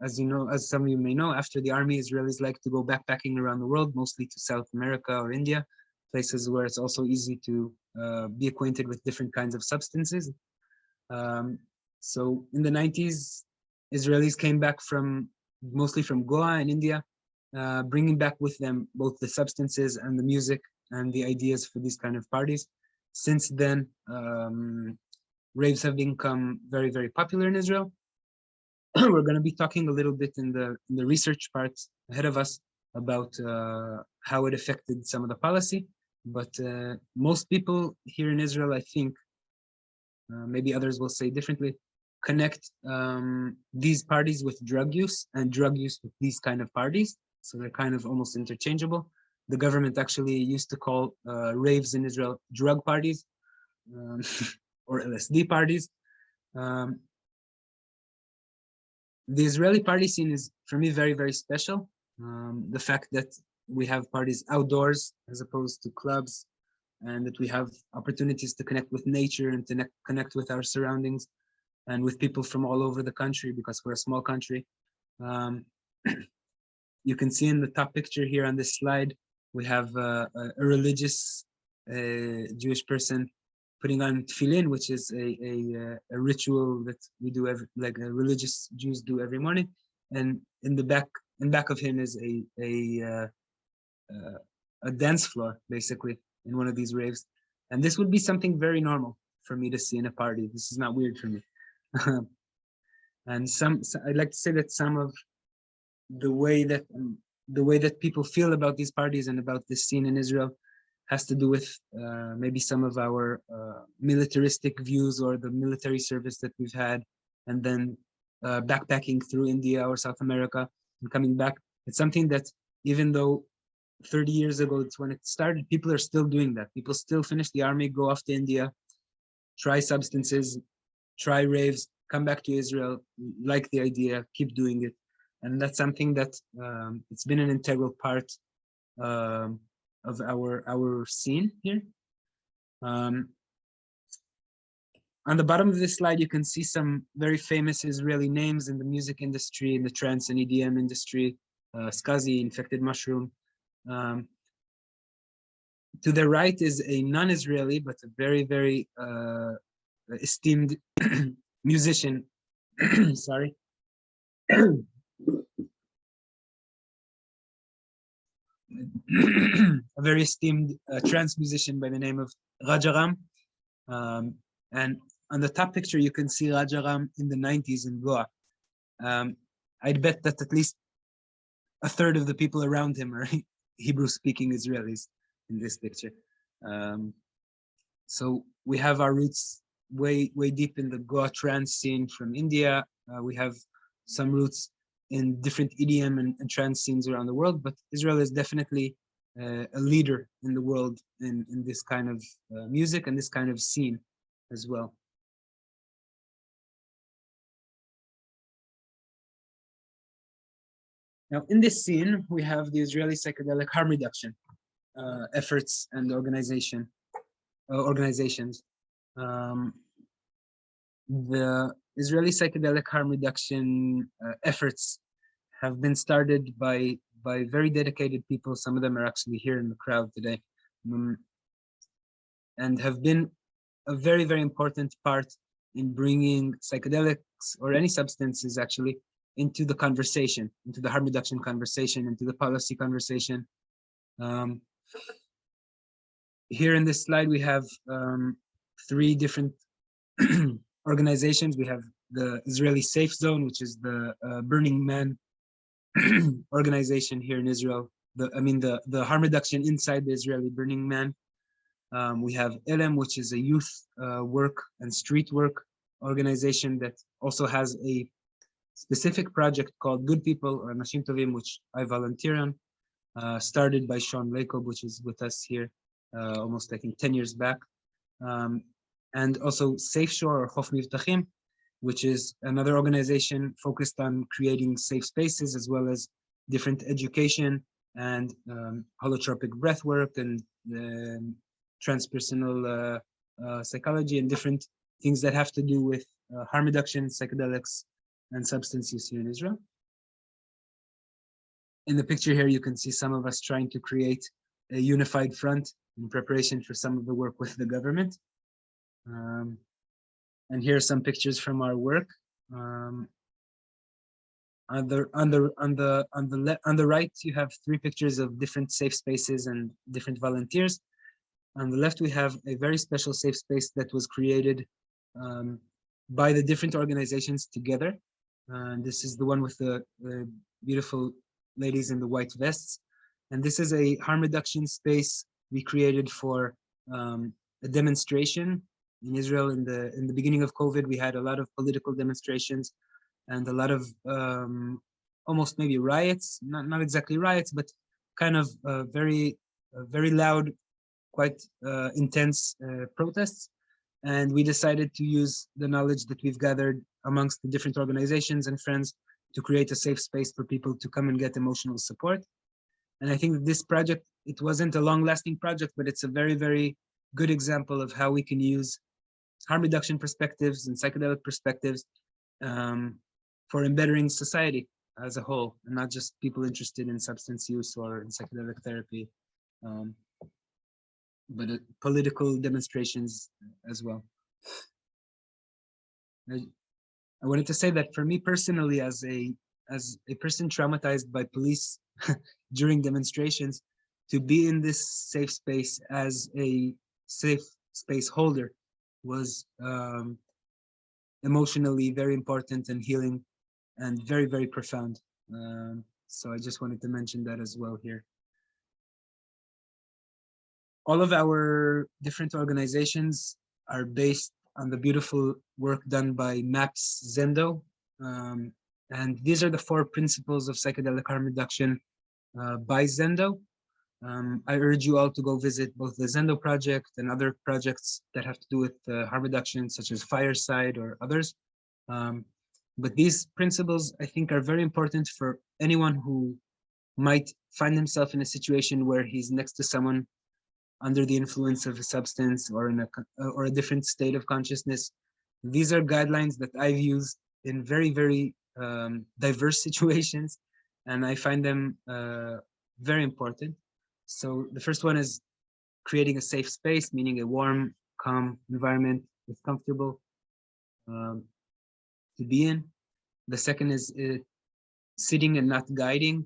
as you know, as some of you may know, after the army, Israelis like to go backpacking around the world, mostly to South America or India, places where it's also easy to be acquainted with different kinds of substances. So in the 90s, Israelis came back mostly from Goa in India, bringing back with them both the substances and the music and the ideas for these kind of parties. Since then, raves have become very, very popular in Israel. We're going to be talking a little bit in the research part ahead of us about how it affected some of the policy. But most people here in Israel, I think, maybe others will say differently, connect these parties with drug use and drug use with these kind of parties. So they're kind of almost interchangeable. The government actually used to call raves in Israel drug parties or LSD parties. The Israeli party scene is, for me, very, very special. The fact that we have parties outdoors as opposed to clubs, and that we have opportunities to connect with nature and to connect with our surroundings and with people from all over the country, because we're a small country. You can see in the top picture here on this slide, we have a religious Jewish person putting on tefillin, which is a ritual that we do like religious Jews do every morning. And in back of him is a dance floor, basically, in one of these raves. And this would be something very normal for me to see in a party. This is not weird for me. And I'd like to say that some of the way that people feel about these parties and about this scene in Israel has to do with maybe some of our militaristic views or the military service that we've had, and then backpacking through India or South America and coming back. It's something that, even though 30 years ago it's when it started, people are still doing that. People still finish the army, go off to India, try substances, try raves, come back to Israel, like the idea, keep doing it. And that's something that it's been an integral part of our scene here. On the bottom of this slide, you can see some very famous Israeli names in the music industry, in the trance and EDM industry. Skazi, Infected Mushroom. To the right is a non-Israeli, but a very, very esteemed musician. Sorry. A very esteemed trance musician by the name of Rajaram. And on the top picture, you can see Rajaram in the 90s in Goa. I'd bet that at least a third of the people around him are Hebrew-speaking Israelis in this picture. So we have our roots way, way deep in the Goa trance scene from India. We have some roots in different EDM and trance scenes around the world, but Israel is definitely a leader in the world in this kind of music and this kind of scene as well. Now, in this scene, we have the Israeli psychedelic harm reduction efforts and organizations. The Israeli psychedelic harm reduction efforts have been started by very dedicated people. Some of them are actually here in the crowd today, and have been a very, very important part in bringing psychedelics or any substances actually into the conversation, into the harm reduction conversation, into the policy conversation. Here in this slide, we have three different organizations. We have the Israeli Safe Zone, which is the Burning Man organization here in Israel. The harm reduction inside the Israeli Burning Man. We have Elem, which is a youth work and street work organization that also has a specific project called Good People or Anashim Tovim, which I volunteer on. started by Sean Lacob, which is with us here almost, I think, 10 years back. And also Safe Shore, or Chof Mivtachim, which is another organization focused on creating safe spaces, as well as different education and holotropic breath work and transpersonal psychology and different things that have to do with harm reduction, psychedelics, and substance use here in Israel. In the picture here, you can see some of us trying to create a unified front in preparation for some of the work with the government. And here are some pictures from our work. On the right, you have 3 pictures of different safe spaces and different volunteers. On the left, we have a very special safe space that was created by the different organizations together. And this is the one with the beautiful ladies in the white vests. And this is a harm reduction space we created for a demonstration in Israel. In the beginning of COVID, we had a lot of political demonstrations and a lot of almost maybe riots, not exactly riots, but kind of very loud, quite intense protests. And we decided to use the knowledge that we've gathered amongst the different organizations and friends to create a safe space for people to come and get emotional support. And I think that this project, it wasn't a long-lasting project, but it's a very, very good example of how we can use harm reduction perspectives and psychedelic perspectives for embedding society as a whole, and not just people interested in substance use or in psychedelic therapy, but political demonstrations as well. I wanted to say that for me personally, as a person traumatized by police during demonstrations, to be in this safe space as a safe space holder was emotionally very important and healing and very, very profound. So I just wanted to mention that as well here. All of our different organizations are based on the beautiful work done by MAPS Zendo. And these are the 4 principles of psychedelic harm reduction by Zendo. I urge you all to go visit both the Zendo project and other projects that have to do with harm reduction, such as Fireside or others. But these principles, I think, are very important for anyone who might find himself in a situation where he's next to someone under the influence of a substance or in a different state of consciousness. These are guidelines that I've used in very, very diverse situations, and I find them very important. So the first one is creating a safe space, meaning a warm, calm environment that's comfortable to be in. The second is sitting and not guiding.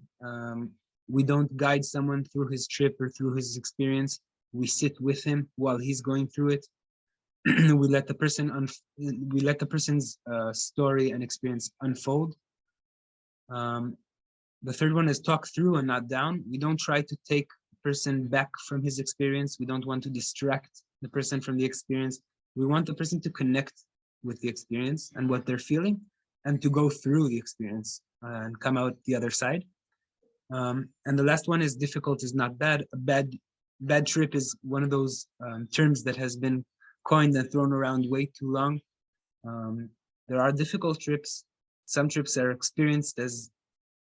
We don't guide someone through his trip or through his experience. We sit with him while he's going through it. we let the person's story and experience unfold. The third one is talk through and not down. We don't try to take the person back from his experience. We don't want to distract the person from the experience. We want the person to connect with the experience and what they're feeling, and to go through the experience and come out the other side. And the last one is difficult is not bad. A bad trip is one of those terms that has been coined and thrown around way too long. There are difficult trips. Some trips are experienced as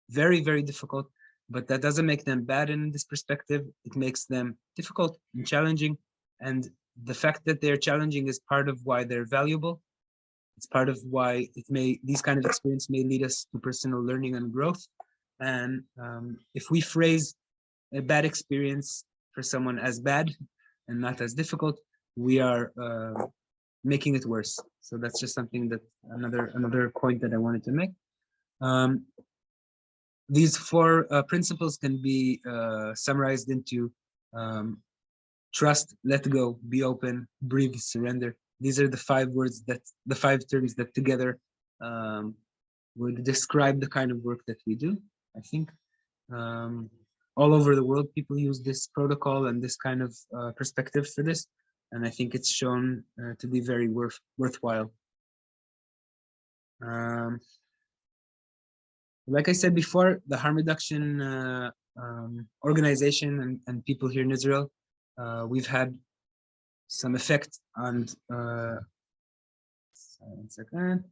very, very difficult, but that doesn't make them bad in this perspective. It makes them difficult and challenging. And the fact that they're challenging is part of why they're valuable. It's part of why these kind of experience may lead us to personal learning and growth. And if we phrase a bad experience for someone as bad and not as difficult, we are making it worse. So that's just something that another point that I wanted to make. These 4 principles can be summarized into trust, let go, be open, breathe, surrender. These are the 5 terms that together would describe the kind of work that we do. I think all over the world, people use this protocol and this kind of perspective for this. And I think it's shown to be very worthwhile. Like I said before, the harm reduction organization and people here in Israel, we've had some effect on, one second.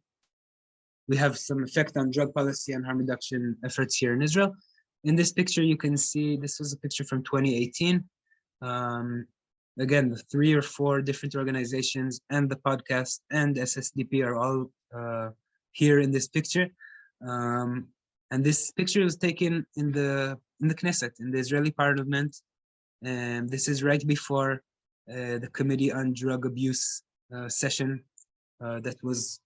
We have some effect on drug policy and harm reduction efforts here in Israel. In this picture, you can see, this was a picture from 2018. Again, the 3 or 4 different organizations and the podcast and SSDP are all here in this picture. And this picture was taken in the Knesset, in the Israeli parliament. And this is right before the Committee on Drug Abuse session that was,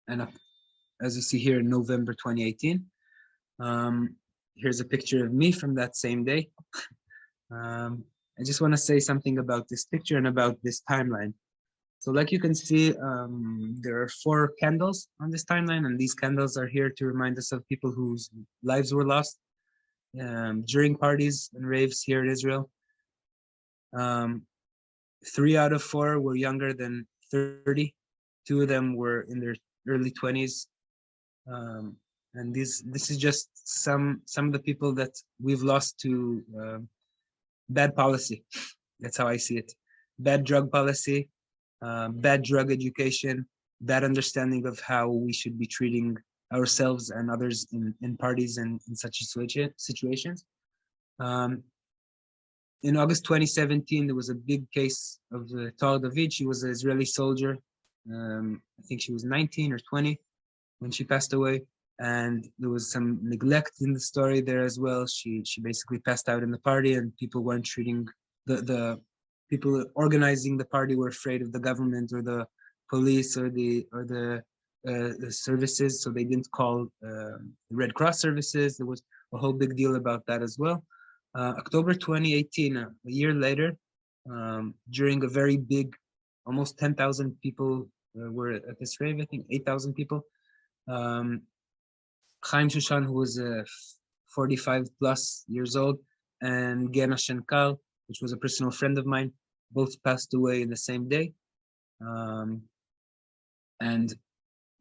and as you see here, in November 2018. Here's a picture of me from that same day. I just want to say something about this picture and about this timeline. So like you can see, there are 4 candles on this timeline, and these candles are here to remind us of people whose lives were lost during parties and raves here in Israel. 3 out of 4 were younger than 30. 2 of them were in their early 20s. And this is just some of the people that we've lost to bad policy. That's how I see it. Bad drug policy, bad drug education, bad understanding of how we should be treating ourselves and others in parties and in such situations. In August 2017, there was a big case of Tar David. She was an Israeli soldier. I think she was 19 or 20 when she passed away. And there was some neglect in the story there as well. She basically passed out in the party, and people weren't treating the people organizing the party were afraid of the government or the police or the services, so they didn't call the Red Cross services. There was a whole big deal about that as well. October 2018, a year later, during a very big, almost 10,000 people were at this rave. I think 8,000 people. Chaim Shushan, who was 45 plus years old, and Gena Shenkal, which was a personal friend of mine, both passed away in the same day. And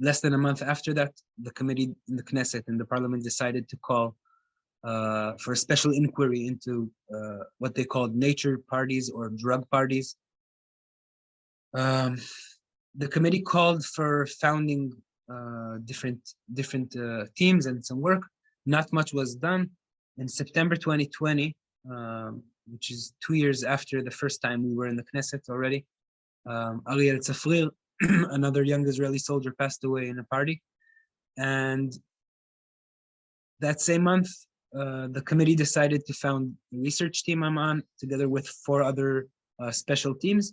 less than a month after that, the committee in the Knesset and the parliament decided to call for a special inquiry into what they called nature parties or drug parties. The committee called for founding different teams and some work. Not much was done. In September 2020, which is 2 years after the first time we were in the Knesset already, Ariel Tzafrir, another young Israeli soldier, passed away in a party. And that same month, the committee decided to found the research team I'm on, together with 4 other special teams,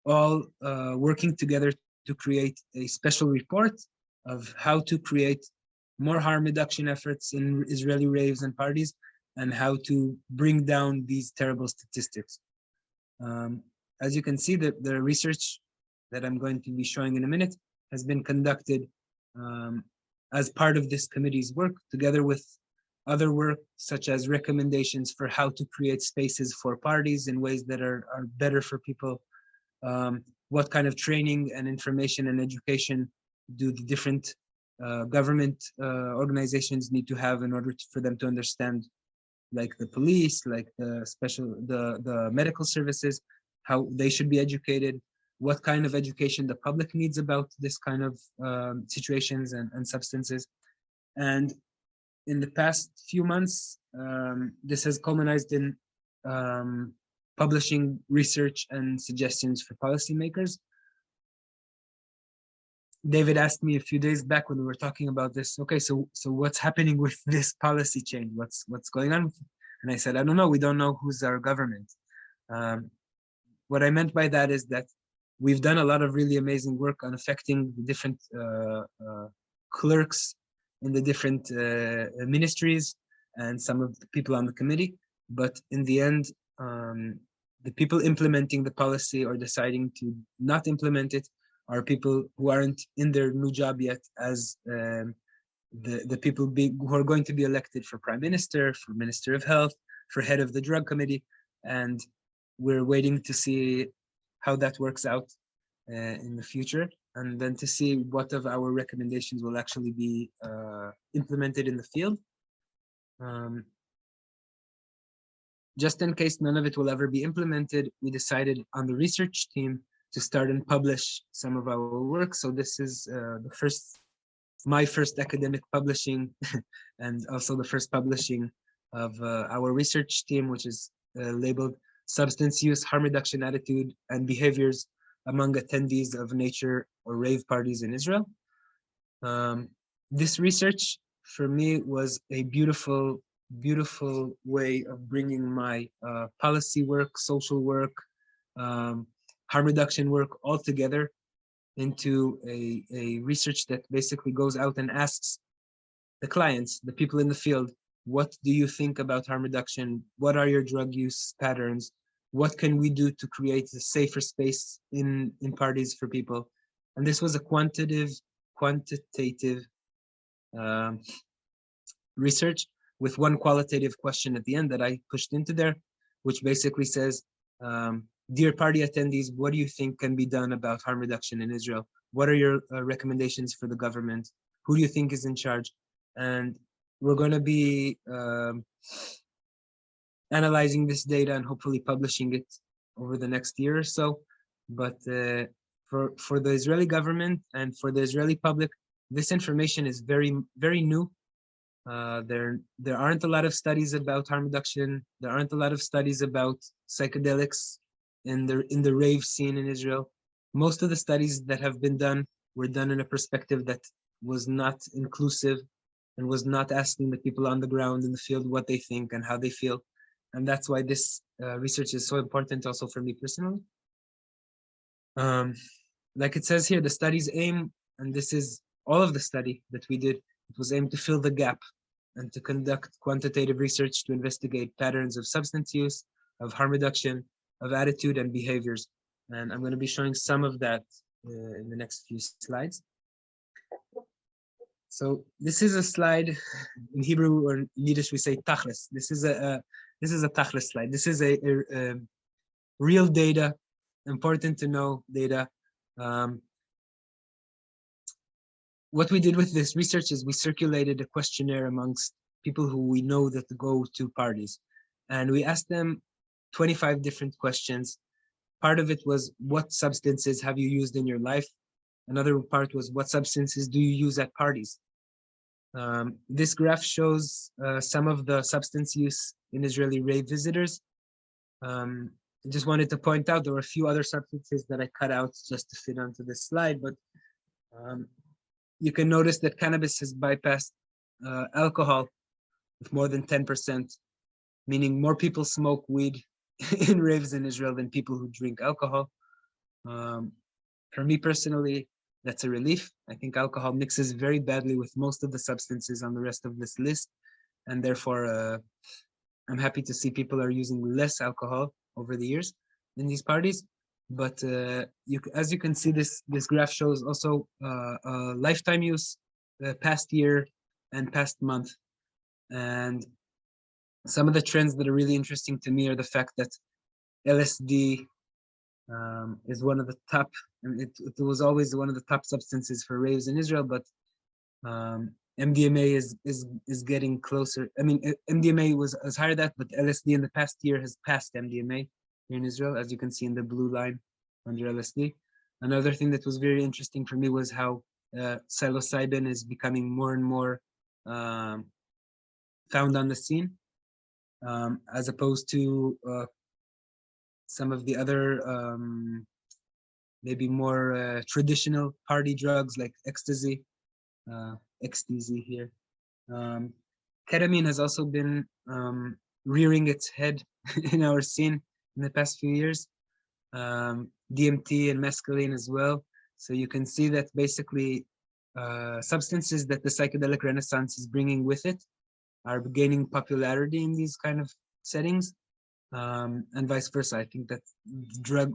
all working together to create a special report of how to create more harm reduction efforts in Israeli raves and parties, and how to bring down these terrible statistics. As you can see, the research that I'm going to be showing in a minute has been conducted as part of this committee's work, together with other work such as recommendations for how to create spaces for parties in ways that are better for people. What kind of training and information and education do the different government organizations need to have in order for them to understand, like the police, like the medical services, how they should be educated, what kind of education the public needs about this kind of situations and substances. And in the past few months, this has culminated in publishing research and suggestions for policymakers. David asked me a few days back when we were talking about this, okay, so what's happening with this policy change? What's going on? And I said, I don't know. We don't know who's our government. What I meant by that is that we've done a lot of really amazing work on affecting the different clerks in the different ministries and some of the people on the committee. But in the end, the people implementing the policy or deciding to not implement it are people who aren't in their new job yet as the people who are going to be elected for prime minister, for minister of health, for head of the drug committee. And we're waiting to see how that works out in the future, and then to see what of our recommendations will actually be implemented in the field. Um, just in case none of it will ever be implemented, we decided on the research team to start and publish some of our work. So this is my first academic publishing, and also the first publishing of our research team, which is labeled Substance Use, Harm Reduction Attitude, and Behaviors Among Attendees of Nature or Rave Parties in Israel. This research for me was a beautiful, beautiful way of bringing my policy work, social work, harm reduction work all together into a research that basically goes out and asks the clients, the people in the field, what do you think about harm reduction? What are your drug use patterns? What can we do to create a safer space in parties for people? And this was a quantitative research with one qualitative question at the end that I pushed into there, which basically says, dear party attendees, what do you think can be done about harm reduction in Israel? What are your recommendations for the government? Who do you think is in charge? And we're going to be analyzing this data and hopefully publishing it over the next year or so. But for the Israeli government and for the Israeli public, this information is very, very new. There aren't a lot of studies about harm reduction. There aren't a lot of studies about psychedelics in the rave scene in Israel. Most of the studies that have been done were done in a perspective that was not inclusive and was not asking the people on the ground in the field what they think and how they feel. And that's why this research is so important also for me personally. Like it says here, the study's aim, and this is all of the study that we did, it was aimed to fill the gap and to conduct quantitative research to investigate patterns of substance use, of harm reduction, of attitude and behaviors. And I'm going to be showing some of that in the next few slides. So this is a slide. In Hebrew or in Yiddish we say tachlis. This is a tachlis slide. This is a real data, important to know data. What we did with this research is we circulated a questionnaire amongst people who we know that go to parties. And we asked them 25 different questions. Part of it was, what substances have you used in your life? Another part was, what substances do you use at parties? This graph shows some of the substance use in Israeli rave visitors. I just wanted to point out there were a few other substances that I cut out just to fit onto this slide, but you can notice that cannabis has bypassed alcohol with more than 10%, meaning more people smoke weed in raves in Israel than people who drink alcohol. For me personally, that's a relief. I think alcohol mixes very badly with most of the substances on the rest of this list. And therefore, I'm happy to see people are using less alcohol over the years in these parties. But as you can see, this graph shows also lifetime use, past year and past month. And some of the trends that are really interesting to me are the fact that LSD is one of the top, I mean, it was always one of the top substances for raves in Israel, but MDMA is getting closer. I mean, MDMA was higher than that, but LSD in the past year has passed MDMA here in Israel, as you can see in the blue line under LSD. Another thing that was very interesting for me was how psilocybin is becoming more and more found on the scene, as opposed to some of the other maybe more traditional party drugs like ecstasy here. Ketamine has also been rearing its head in our scene in the past few years. DMT and mescaline as well. So you can see that basically substances that the psychedelic renaissance is bringing with it are gaining popularity in these kind of settings, and vice versa. I think that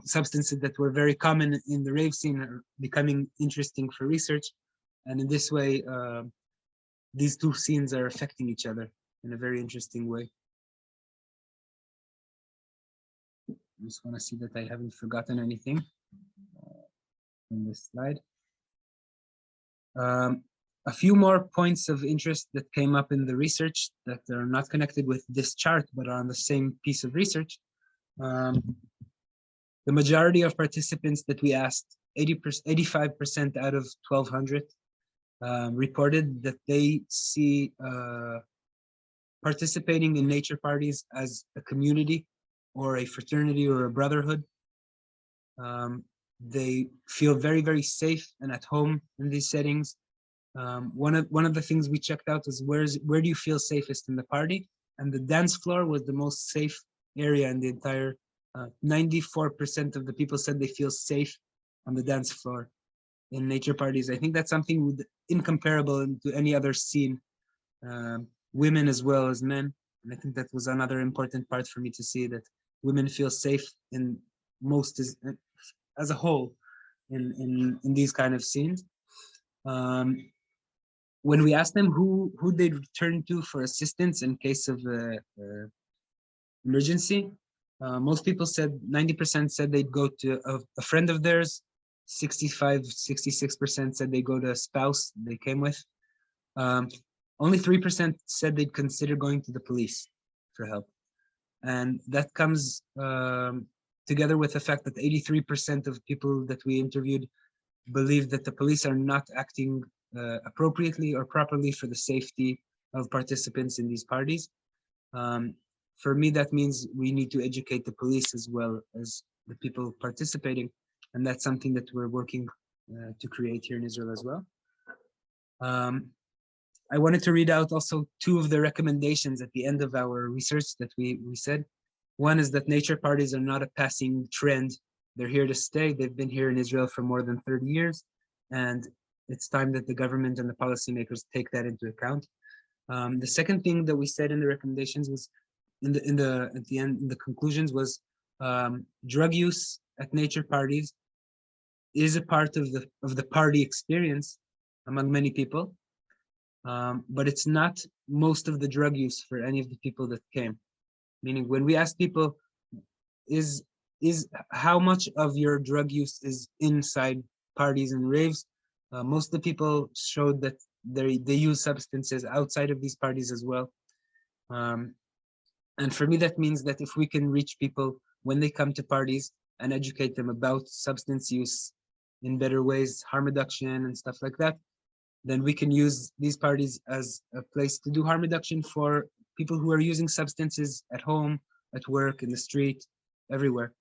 substances that were very common in the rave scene are becoming interesting for research. And in this way, these two scenes are affecting each other in a very interesting way. I just want to see that I haven't forgotten anything in this slide. A few more points of interest that came up in the research that are not connected with this chart, but are on the same piece of research. The majority of participants that we asked, 85% out of 1,200, reported that they see participating in nature parties as a community or a fraternity or a brotherhood. They feel very, very safe and at home in these settings. One of the things we checked out is where do you feel safest in the party? And the dance floor was the most safe area in the entire. 94% of the people said they feel safe on the dance floor in nature parties. I think that's something incomparable to any other scene, women as well as men. And I think that was another important part for me to see, that women feel safe in most as a whole in these kind of scenes. When we asked them who they'd turn to for assistance in case of emergency, most people said, 90% said they'd go to a friend of theirs. 66% said they go to a spouse they came with. Only 3% said they'd consider going to the police for help. And that comes together with the fact that 83% of people that we interviewed believe that the police are not acting appropriately or properly for the safety of participants in these parties. For me, that means we need to educate the police as well as the people participating. And that's something that we're working to create here in Israel as well. I wanted to read out also two of the recommendations at the end of our research that we said. One is that nature parties are not a passing trend. They're here to stay. They've been here in Israel for more than 30 years. And it's time that the government and the policymakers take that into account. The second thing that we said in the recommendations was, at the end, in the conclusions, was drug use at nature parties is a part of the party experience among many people, but it's not most of the drug use for any of the people that came. Meaning, when we ask people, is how much of your drug use is inside parties and raves, most of the people showed that they use substances outside of these parties as well. And for me, that means that if we can reach people when they come to parties and educate them about substance use in better ways, harm reduction and stuff like that, then we can use these parties as a place to do harm reduction for people who are using substances at home, at work, in the street, everywhere.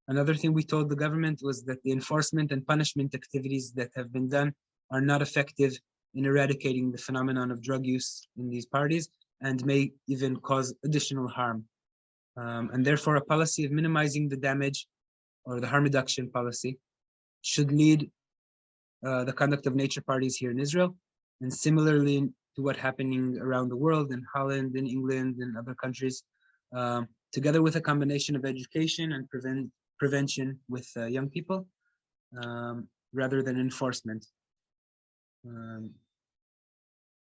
Another thing we told the government was that the enforcement and punishment activities that have been done are not effective in eradicating the phenomenon of drug use in these parties, and may even cause additional harm. And therefore, a policy of minimizing the damage, or the harm reduction policy, should lead the conduct of nature parties here in Israel, and similarly to what's happening around the world, in Holland, in England, and other countries, together with a combination of education and prevention with young people, rather than enforcement.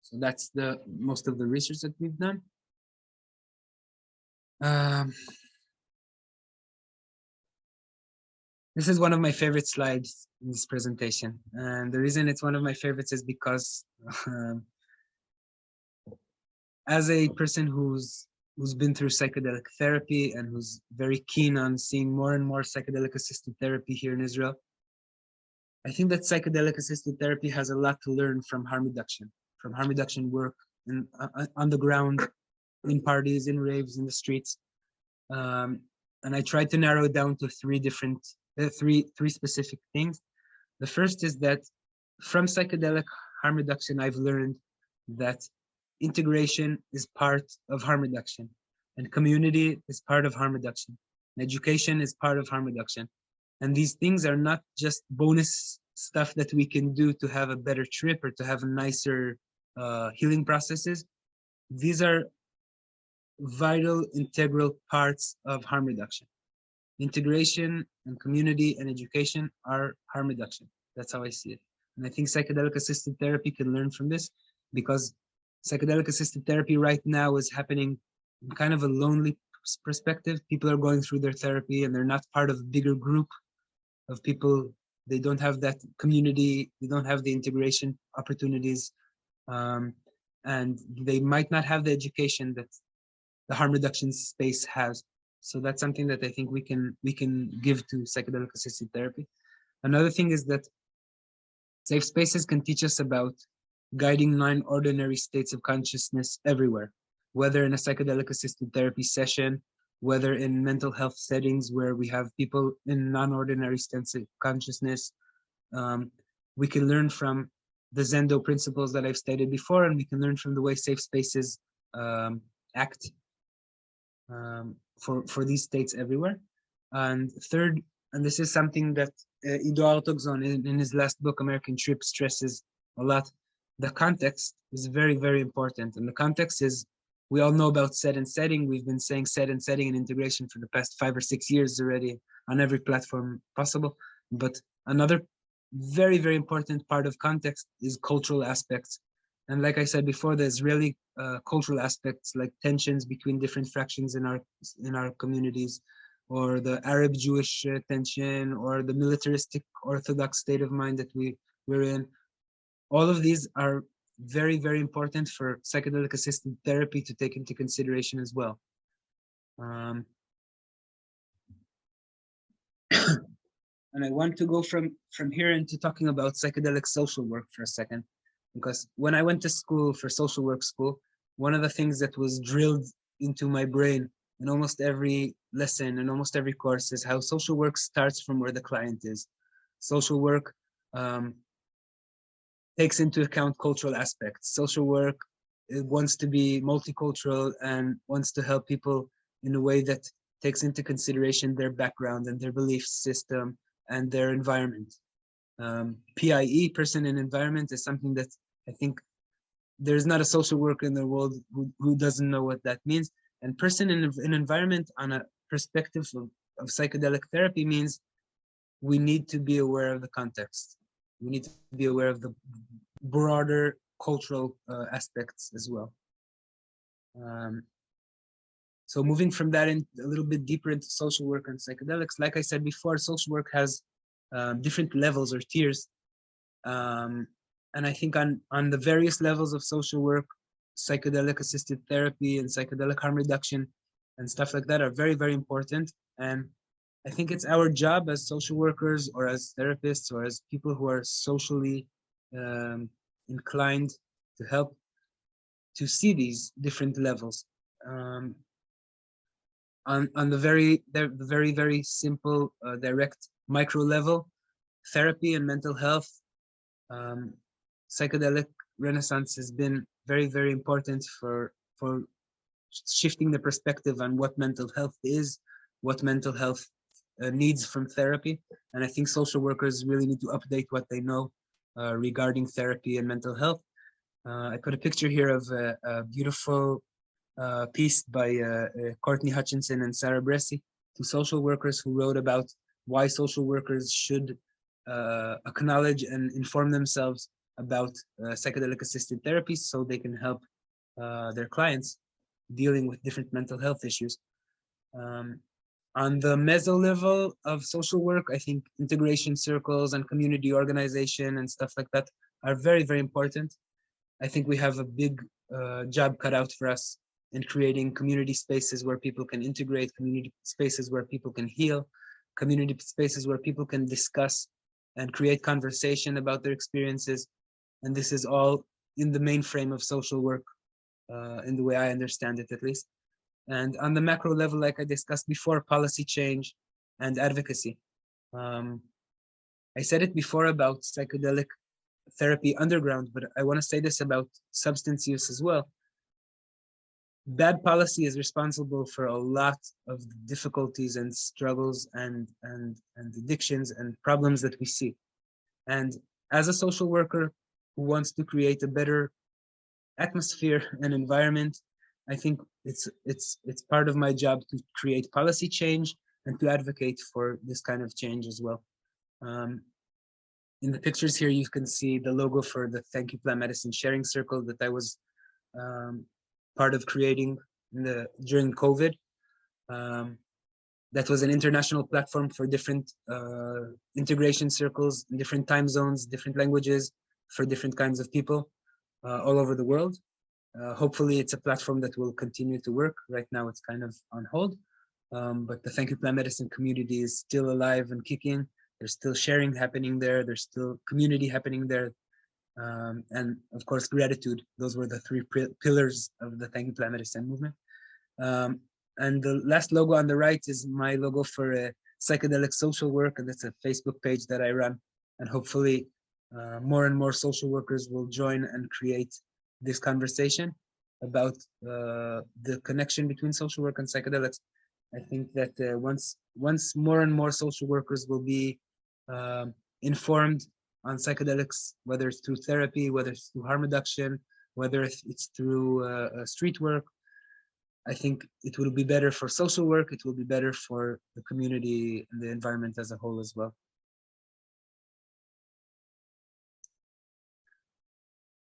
So that's most of the research that we've done. This is one of my favorite slides in this presentation. And the reason it's one of my favorites is because as a person who's been through psychedelic therapy and who's very keen on seeing more and more psychedelic-assisted therapy here in Israel, I think that psychedelic-assisted therapy has a lot to learn from harm reduction work on the ground, in parties, in raves, in the streets. And I tried to narrow it down to three specific things. The first is that from psychedelic harm reduction, I've learned that integration is part of harm reduction, and community is part of harm reduction, and education is part of harm reduction. And these things are not just bonus stuff that we can do to have a better trip or to have a nicer healing processes. These are vital, integral parts of harm reduction. Integration and community and education are harm reduction. That's how I see it. And I think psychedelic-assisted therapy can learn from this, because psychedelic-assisted therapy right now is happening in kind of a lonely perspective. People are going through their therapy and they're not part of a bigger group of people they don't have that community, they don't have the integration opportunities, and they might not have the education that the harm reduction space has. So that's something that I think we can give to psychedelic assisted therapy. Another thing is that safe spaces can teach us about guiding non-ordinary states of consciousness everywhere, whether in a psychedelic assisted therapy session, whether in mental health settings where we have people in non-ordinary states of consciousness. We can learn from the Zendo principles that I've stated before, and we can learn from the way safe spaces act for these states everywhere. And third, and this is something that Ido Artogzon in his last book, American Trip, stresses a lot, the context is very, very important. And the context is, we all know about set and setting. We've been saying set and setting and integration for the past 5 or 6 years already on every platform possible. But another very, very important part of context is cultural aspects. And like I said before, the Israeli cultural aspects, like tensions between different fractions in our communities, or the Arab-Jewish tension, or the militaristic Orthodox state of mind that we're in. All of these are very, very important for psychedelic-assisted therapy to take into consideration as well. And I want to go from here into talking about psychedelic social work for a second, because when I went to school for social work school, one of the things that was drilled into my brain in almost every lesson and almost every course is how social work starts from where the client is. Social work takes into account cultural aspects. Social work, it wants to be multicultural and wants to help people in a way that takes into consideration their background and their belief system and their environment. PIE, person and environment, is something that I think there's not a social worker in the world who doesn't know what that means. And person and environment on a perspective of psychedelic therapy means we need to be aware of the context. We need to be aware of the broader cultural aspects as well. So moving from that in a little bit deeper into social work and psychedelics, like I said before, social work has different levels or tiers. And I think on the various levels of social work, psychedelic assisted therapy and psychedelic harm reduction and stuff like that are very, very important. And I think it's our job as social workers or as therapists or as people who are socially inclined to help to see these different levels. On the very, very simple, direct micro level, therapy and mental health, psychedelic renaissance has been very, very important for shifting the perspective on what mental health is, what mental health needs from therapy. And I think social workers really need to update what they know regarding therapy and mental health. I put a picture here of a beautiful piece by Courtney Hutchinson and Sarah Bressi, two social workers who wrote about why social workers should acknowledge and inform themselves about psychedelic assisted therapies so they can help their clients dealing with different mental health issues. On the meso level of social work, I think integration circles and community organization and stuff like that are very, very important. I think we have a big job cut out for us in creating community spaces where people can integrate, community spaces where people can heal, community spaces where people can discuss and create conversation about their experiences. And this is all in the mainframe of social work, in the way I understand it, at least. And on the macro level, like I discussed before, policy change and advocacy. I said it before about psychedelic therapy underground, but I want to say this about substance use as well. Bad policy is responsible for a lot of difficulties and struggles and addictions and problems that we see. And as a social worker who wants to create a better atmosphere and environment, I think it's part of my job to create policy change and to advocate for this kind of change as well. In the pictures here, you can see the logo for the Thank You Plant Medicine Sharing Circle that I was part of creating during COVID. that was an international platform for different integration circles, in different time zones, different languages, for different kinds of people all over the world. Hopefully it's a platform that will continue to work. Right now it's kind of on hold, but the Thank You Plant Medicine community is still alive and kicking. There's still sharing happening there. There's still community happening there. And of course, gratitude. Those were the three pillars of the Thank You Plant Medicine movement. And the last logo on the right is my logo for psychedelic social work, and that's a Facebook page that I run. And hopefully more and more social workers will join and create this conversation about the connection between social work and psychedelics. I think that once more and more social workers will be informed on psychedelics, whether it's through therapy, whether it's through harm reduction, whether it's through street work, I think it will be better for social work. It will be better for the community and the environment as a whole as well.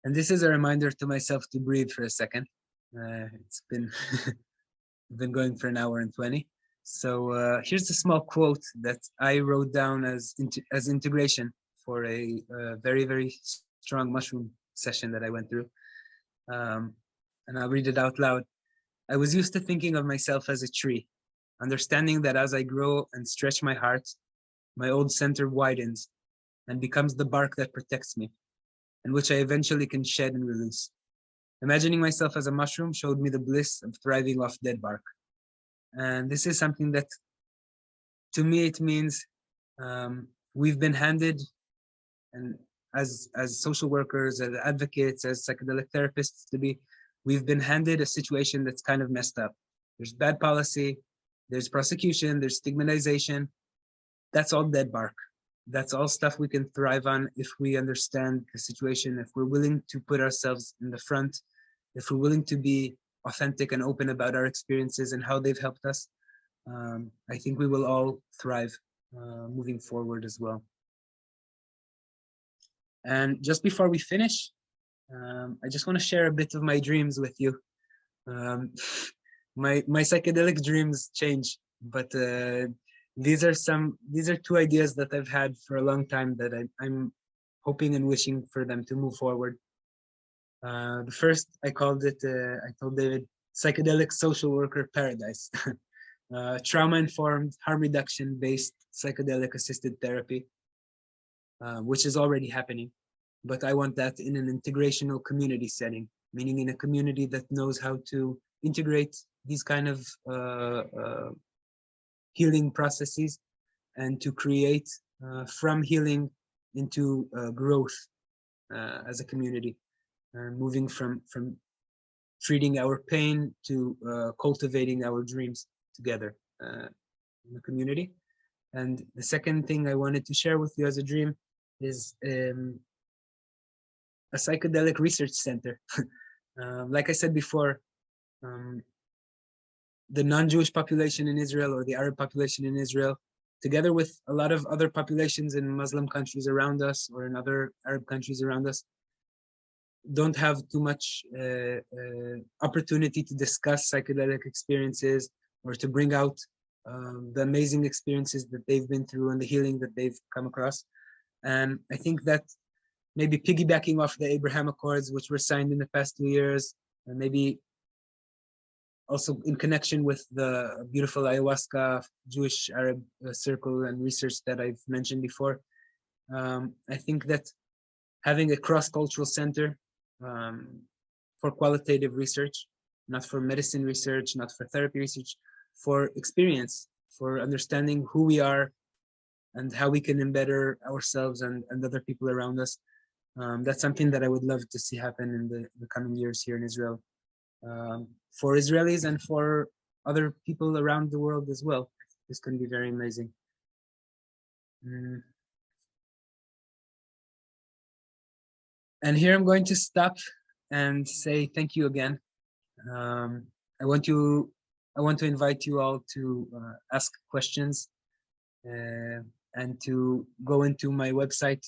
And this is a reminder to myself to breathe for a second. It's been been going for an hour and 20. So here's a small quote that I wrote down as integration for a very, very strong mushroom session that I went through. And I'll read it out loud. I was used to thinking of myself as a tree, understanding that as I grow and stretch my heart, my old center widens and becomes the bark that protects me, and which I eventually can shed and release. Imagining myself as a mushroom showed me the bliss of thriving off dead bark. And this is something that, to me, it means we've been handed, and as social workers, as advocates, as psychedelic therapists to be, we've been handed a situation that's kind of messed up. There's bad policy, there's prosecution, there's stigmatization. That's all dead bark. That's all stuff we can thrive on if we understand the situation, if we're willing to put ourselves in the front, if we're willing to be authentic and open about our experiences and how they've helped us. I think we will all thrive moving forward as well. And just before we finish, I just want to share a bit of my dreams with you. My psychedelic dreams change, but these are two ideas that I've had for a long time that I'm hoping and wishing for them to move forward. The first, I told David, psychedelic social worker paradise. Trauma-informed, harm reduction-based psychedelic-assisted therapy, which is already happening. But I want that in an integrational community setting, meaning in a community that knows how to integrate these kind of healing processes and to create from healing into growth as a community, moving from treating our pain to cultivating our dreams together in the community. And the second thing I wanted to share with you as a dream is a psychedelic research center. Like I said before, the non-Jewish population in Israel or the Arab population in Israel, together with a lot of other populations in Muslim countries around us or in other Arab countries around us, don't have too much opportunity to discuss psychedelic experiences or to bring out the amazing experiences that they've been through and the healing that they've come across. And I think that maybe piggybacking off the Abraham Accords, which were signed in the past 2 years, and maybe also in connection with the beautiful ayahuasca Jewish Arab circle and research that I've mentioned before, I think that having a cross-cultural center for qualitative research, not for medicine research, not for therapy research, for experience, for understanding who we are and how we can better ourselves and other people around us. That's something that I would love to see happen in the coming years here in Israel, for Israelis and for other people around the world as well. This can be very amazing. And here I'm going to stop and say thank you again. I want to invite you all to ask questions and to go into my website,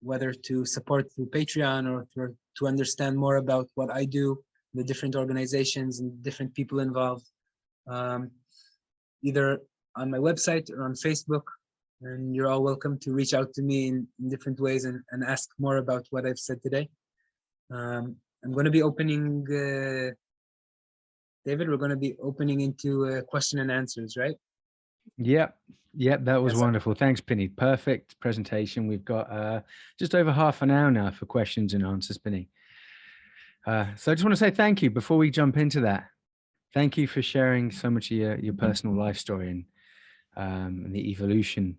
whether to support through Patreon or to understand more about what I do, the different organizations and different people involved. Either on my website or on Facebook. And you're all welcome to reach out to me in different ways and ask more about what I've said today. I'm going to be opening, David, we're going to be opening into question and answers, right? Yep. That was Yes. wonderful. Thanks, Pinni. Perfect presentation. We've got just over half an hour now for questions and answers, Pinni. So I just want to say thank you before we jump into that. Thank you for sharing so much of your personal life story and the evolution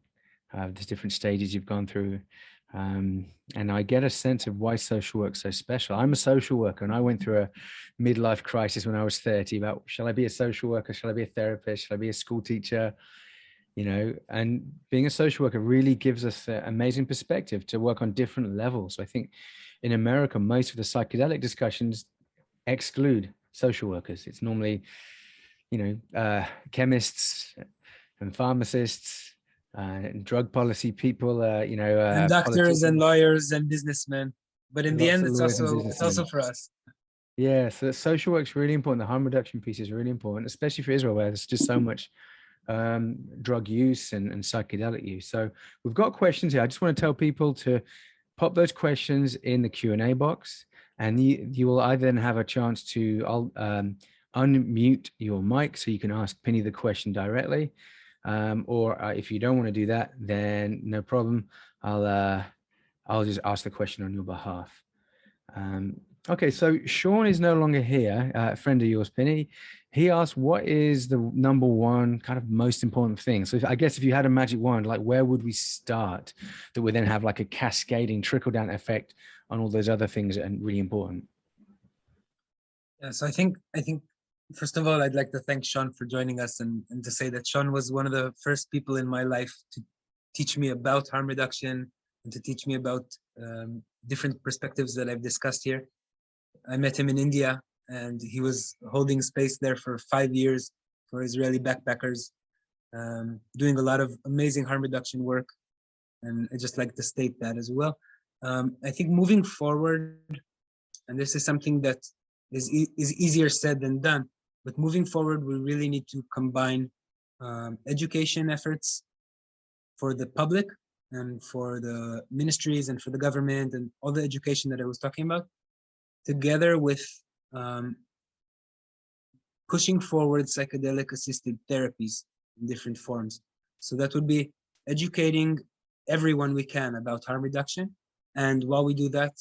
of the different stages you've gone through. And I get a sense of why social work's so special. I'm a social worker, and I went through a midlife crisis when I was 30 about, shall I be a social worker? Shall I be a therapist? Shall I be a school teacher? You know, and being a social worker really gives us an amazing perspective to work on different levels. So I think in America, most of the psychedelic discussions exclude social workers. It's normally, chemists and pharmacists and drug policy people, and doctors and lawyers and businessmen. But in the end, it's also for us. Yeah, so social work's really important. The harm reduction piece is really important, especially for Israel, where there's just so much drug use and psychedelic use. So we've got questions here. I just want to tell people to pop those questions in the Q&A box, and you will either then have a chance to unmute your mic so you can ask Pinni the question directly, or if you don't want to do that, then no problem. I'll just ask the question on your behalf. Okay, so Sean is no longer here, a friend of yours, Pinni. He asked, what is the number one kind of most important thing? So I guess if you had a magic wand, like where would we start that would then have like a cascading trickle-down effect on all those other things that are really important? Yeah, so I think first of all, I'd like to thank Sean for joining us and to say that Sean was one of the first people in my life to teach me about harm reduction and to teach me about different perspectives that I've discussed here. I met him in India, and he was holding space there for 5 years for Israeli backpackers, doing a lot of amazing harm reduction work. And I just like to state that as well. I think moving forward, and this is something that is easier said than done, but moving forward, we really need to combine education efforts for the public and for the ministries and for the government and all the education that I was talking about, together with pushing forward psychedelic-assisted therapies in different forms. So that would be educating everyone we can about harm reduction. And while we do that,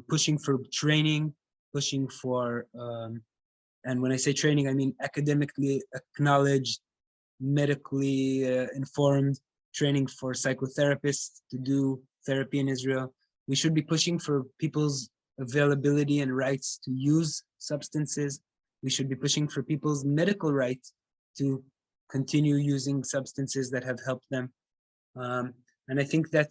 pushing for training, pushing for, and when I say training, I mean academically acknowledged, medically informed training for psychotherapists to do therapy in Israel. We should be pushing for people's availability and rights to use substances. We should be pushing for people's medical right to continue using substances that have helped them. And I think that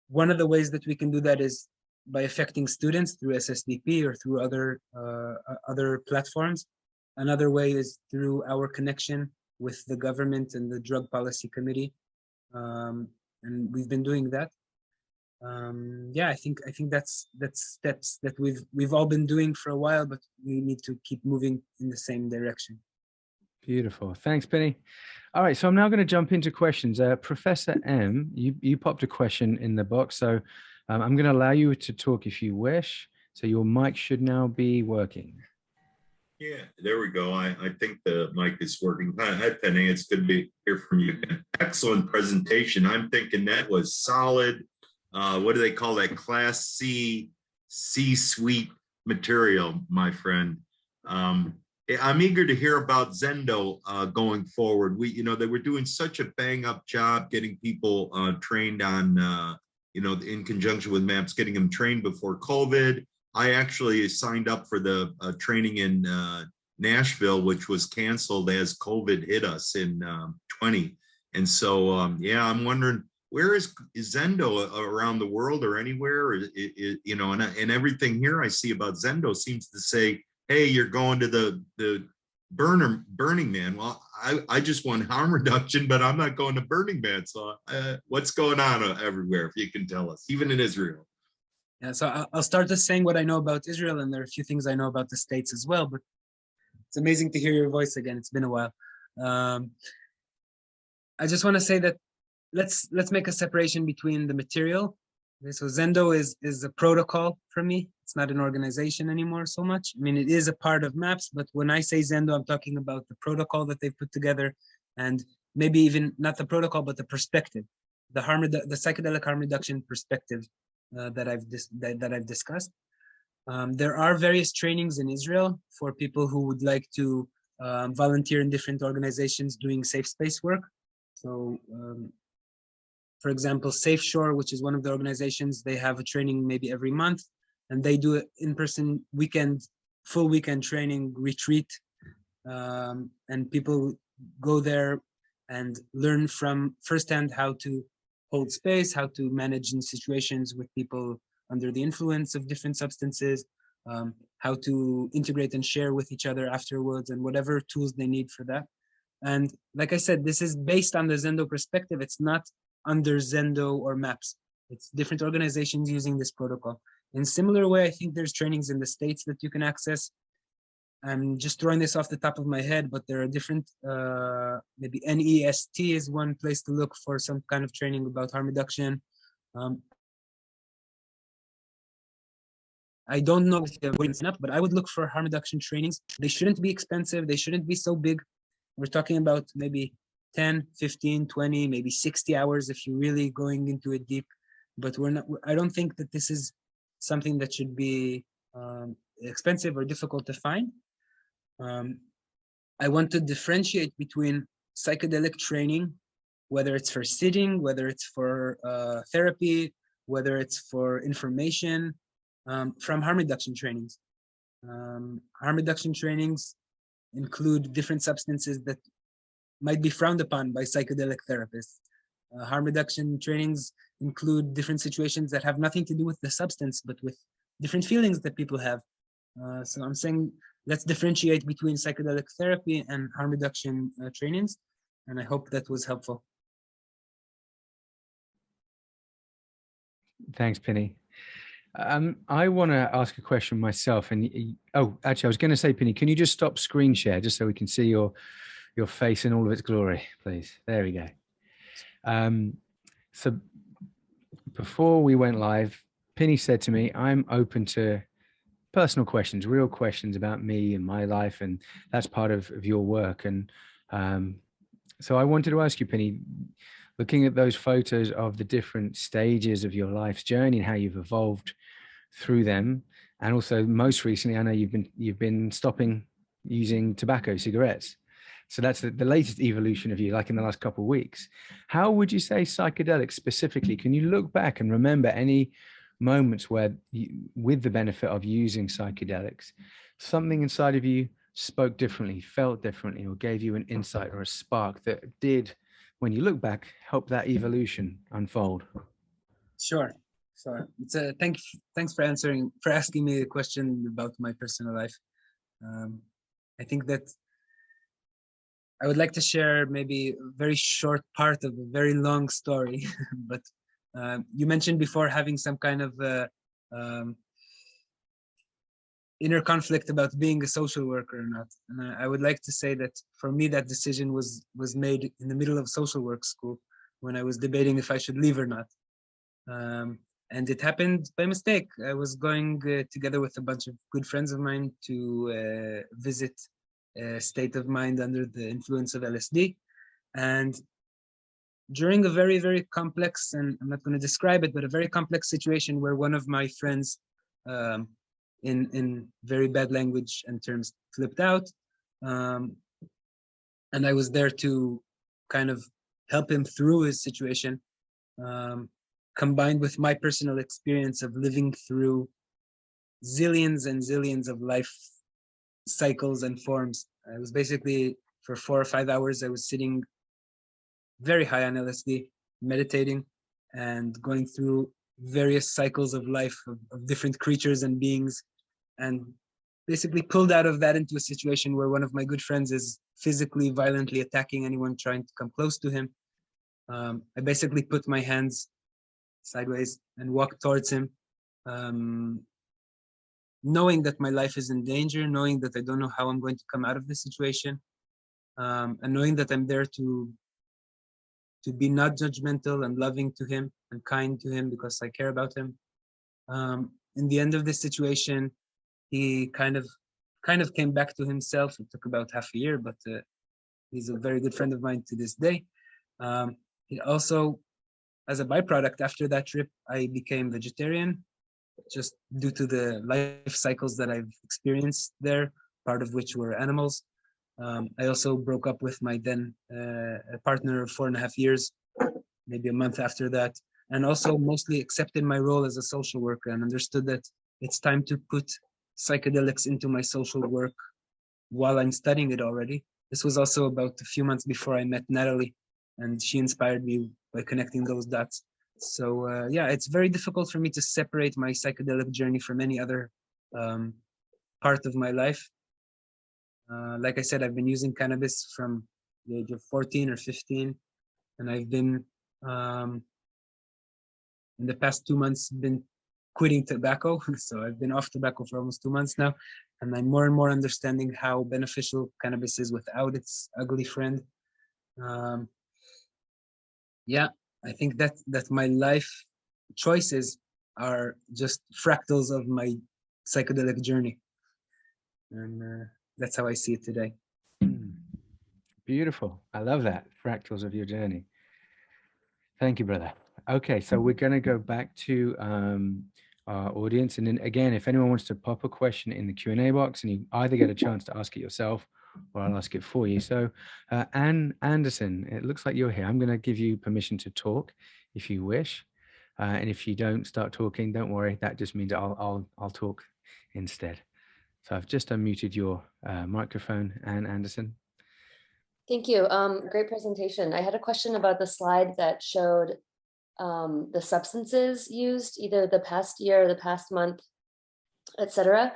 one of the ways that we can do that is by affecting students through SSDP or through other platforms. Another way is through our connection with the government and the Drug Policy Committee. And we've been doing that. Yeah, I think that's steps that we've all been doing for a while, but we need to keep moving in the same direction. Beautiful. Thanks, Pinni. All right, so I'm now going to jump into questions. Professor M, you popped a question in the box, so I'm going to allow you to talk if you wish. So your mic should now be working. Yeah, there we go. I think the mic is working. Hi, Pinni. It's good to hear from you. Excellent presentation. I'm thinking that was solid. What do they call that? Class C-suite material, my friend. I'm eager to hear about Zendo going forward. They were doing such a bang-up job getting people trained on, in conjunction with MAPS, getting them trained before COVID. I actually signed up for the training in Nashville, which was canceled as COVID hit us in 20. And so, yeah, I'm wondering, where is Zendo around the world or anywhere? And everything here I see about Zendo seems to say, hey, you're going to the Burning Man. Well, I just want harm reduction, but I'm not going to Burning Man. So what's going on everywhere, if you can tell us, even in Israel? Yeah, so I'll start just saying what I know about Israel, and there are a few things I know about the States as well, but it's amazing to hear your voice again. It's been a while. I just want to say that let's make a separation between the material. Okay, so Zendo is a protocol for me. It's not an organization anymore so much. I mean, it is a part of MAPS, but when I say Zendo, I'm talking about the protocol that they put together, and maybe even not the protocol, but the perspective, the psychedelic harm reduction perspective that I've discussed. There are various trainings in Israel for people who would like to volunteer in different organizations doing safe space work. So, for example, Safe Shore, which is one of the organizations, they have a training maybe every month, and they do an in-person full weekend training retreat, and people go there and learn from firsthand how to hold space, how to manage in situations with people under the influence of different substances, how to integrate and share with each other afterwards, and whatever tools they need for that. And like I said, this is based on the Zendo perspective. It's not under Zendo or MAPS. It's different organizations using this protocol. In similar way, I think there's trainings in the States that you can access. I'm just throwing this off the top of my head, but there are different, maybe NEST is one place to look for some kind of training about harm reduction. I don't know if they're enough, but I would look for harm reduction trainings. They shouldn't be expensive. They shouldn't be so big. We're talking about maybe 10, 15, 20, maybe 60 hours if you're really going into it deep. But I don't think that this is something that should be expensive or difficult to find. I want to differentiate between psychedelic training, whether it's for sitting, whether it's for therapy, whether it's for information, from harm reduction trainings. Harm reduction trainings include different substances that might be frowned upon by psychedelic therapists. Harm reduction trainings include different situations that have nothing to do with the substance, but with different feelings that people have. So I'm saying let's differentiate between psychedelic therapy and harm reduction trainings, and I hope that was helpful. Thanks, Pinni. I want to ask a question myself, and actually, I was going to say, Pinni, can you just stop screen share just so we can see your face in all of its glory, please? There we go. So before we went live, Pinni said to me, I'm open to personal questions, real questions about me and my life, and that's part of your work. And so I wanted to ask you, Pinni, looking at those photos of the different stages of your life's journey and how you've evolved through them, and also most recently, I know you've been stopping using tobacco, cigarettes. So that's the latest evolution of you, like in the last couple of weeks. How would you say psychedelics specifically? Can you look back and remember any moments where, with the benefit of using psychedelics, something inside of you spoke differently, felt differently, or gave you an insight or a spark that did, when you look back, help that evolution unfold? Sure. It's thanks for asking me a question about my personal life. I think that I would like to share maybe a very short part of a very long story, but you mentioned before having some kind of inner conflict about being a social worker or not. And I would like to say that for me, that decision was made in the middle of social work school when I was debating if I should leave or not. And it happened by mistake. I was going together with a bunch of good friends of mine to visit a state of mind under the influence of LSD. And during a very, very complex, and I'm not going to describe it, but a very complex situation where one of my friends, in very bad language and terms, flipped out. And I was there to kind of help him through his situation, combined with my personal experience of living through zillions and zillions of life cycles and forms. I was basically, for 4 or 5 hours, I was sitting very high on LSD, meditating and going through various cycles of life of different creatures and beings, and basically pulled out of that into a situation where one of my good friends is physically, violently attacking anyone trying to come close to him. I basically put my hands sideways and walked towards him, knowing that my life is in danger, knowing that I don't know how I'm going to come out of this situation, and knowing that I'm there to to be not judgmental and loving to him and kind to him because I care about him. In the end of this situation, he kind of came back to himself. It took about half a year, but he's a very good friend of mine to this day. He also, as a byproduct after that trip, I became vegetarian, just due to the life cycles that I've experienced there, part of which were animals. I also broke up with my then partner of 4.5 years, maybe a month after that, and also mostly accepted my role as a social worker and understood that it's time to put psychedelics into my social work while I'm studying it already. This was also about a few months before I met Natalie, and she inspired me by connecting those dots. So yeah, it's very difficult for me to separate my psychedelic journey from any other part of my life. Like I said, I've been using cannabis from the age of 14 or 15, and I've been in the past 2 months been quitting tobacco. So I've been off tobacco for almost 2 months now, and I'm more and more understanding how beneficial cannabis is without its ugly friend. Yeah, I think that my life choices are just fractals of my psychedelic journey, and that's how I see it today. Beautiful. I love that. Fractals of your journey. Thank you, brother. Okay, so we're going to go back to our audience. And then again, if anyone wants to pop a question in the Q&A box, and you either get a chance to ask it yourself or I'll ask it for you. So Anne Anderson, it looks like you're here. I'm going to give you permission to talk if you wish. And if you don't start talking, don't worry. That just means I'll talk instead. So I've just unmuted your microphone, Anne Anderson. Thank you. Great presentation. I had a question about the slide that showed the substances used, either the past year, the past month, etc.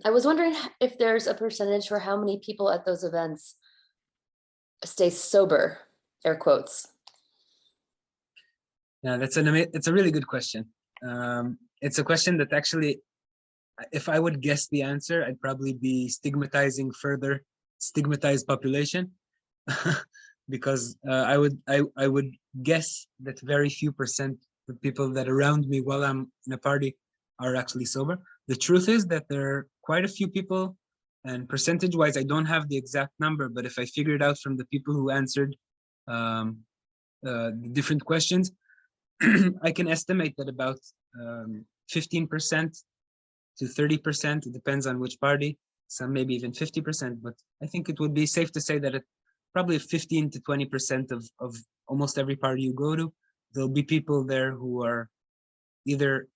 I was wondering if there's a percentage for how many people at those events stay sober, air quotes. Yeah, it's a really good question. It's a question that actually, if I would guess the answer, I'd probably be stigmatized population, because I would guess that very few percent of people that around me while I'm in a party are actually sober. The truth is that there are quite a few people, and percentage-wise, I don't have the exact number, but if I figure it out from the people who answered the different questions, I can estimate that about 15% to 30%, it depends on which party, some maybe even 50%, but I think it would be safe to say that probably 15 to 20% of almost every party you go to, there'll be people there who are either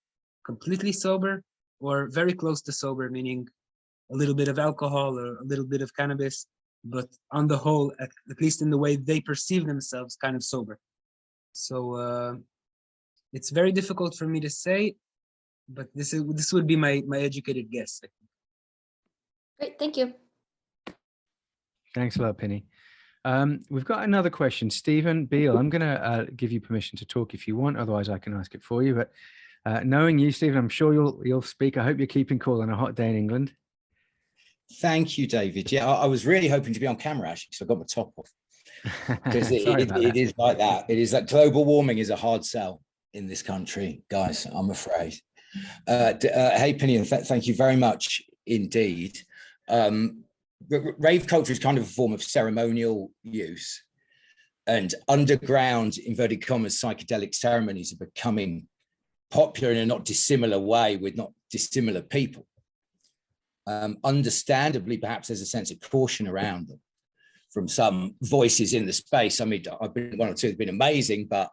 completely sober or very close to sober, meaning a little bit of alcohol or a little bit of cannabis, but on the whole, at least in the way they perceive themselves, kind of sober. So it's very difficult for me to say, but this would be my educated guess. Great, thank you. Thanks a lot, Pinni. We've got another question. Stephen Beale, I'm going to give you permission to talk if you want, otherwise I can ask it for you. But knowing you, Stephen, I'm sure you'll speak. I hope you're keeping cool on a hot day in England. Thank you, David. Yeah, I was really hoping to be on camera, actually, so I got my top off. Because it is like that. It is like global warming is a hard sell in this country, guys, I'm afraid. Hey, Pinni, thank you very much indeed. Rave culture is kind of a form of ceremonial use, and underground, inverted commas, psychedelic ceremonies are becoming popular in a not dissimilar way with not dissimilar people. Understandably, perhaps there's a sense of caution around them from some voices in the space. I mean, I've been one or two have been amazing, but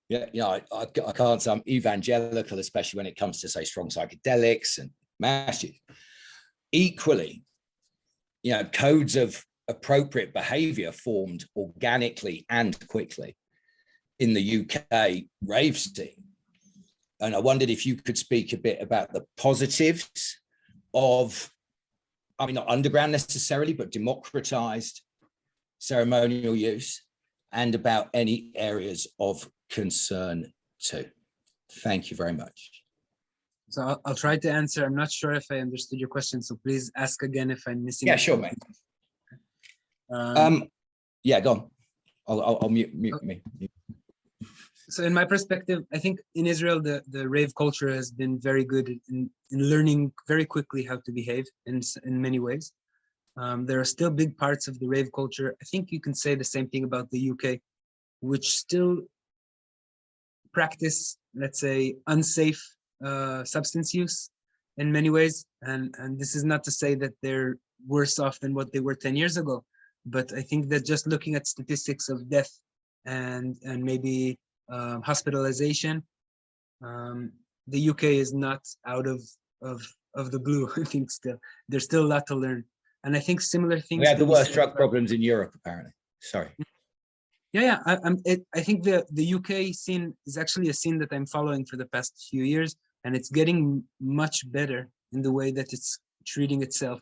yeah, you know, I can't say I'm evangelical, especially when it comes to, say, strong psychedelics and masses. Equally, you know, codes of appropriate behavior formed organically and quickly in the UK rave scene. And I wondered if you could speak a bit about the positives of, I mean, not underground necessarily, but democratized ceremonial use, and about any areas of concern too. Thank you very much. So I'll try to answer. I'm not sure if I understood your question, so please ask again if I'm missing. Yeah, sure, mate. Yeah, go on. I'll mute me. So in my perspective, I think in Israel, the rave culture has been very good in learning very quickly how to behave in many ways. There are still big parts of the rave culture. I think you can say the same thing about the UK, which still practice, let's say, unsafe substance use in many ways. And this is not to say that they're worse off than what they were 10 years ago. But I think that just looking at statistics of death and maybe hospitalization, the UK is not out of the blue. I think there's still a lot to learn. And I think similar things. We have the worst drug problems in Europe, apparently. Sorry. Yeah. I think the UK scene is actually a scene that I'm following for the past few years, and it's getting much better in the way that it's treating itself.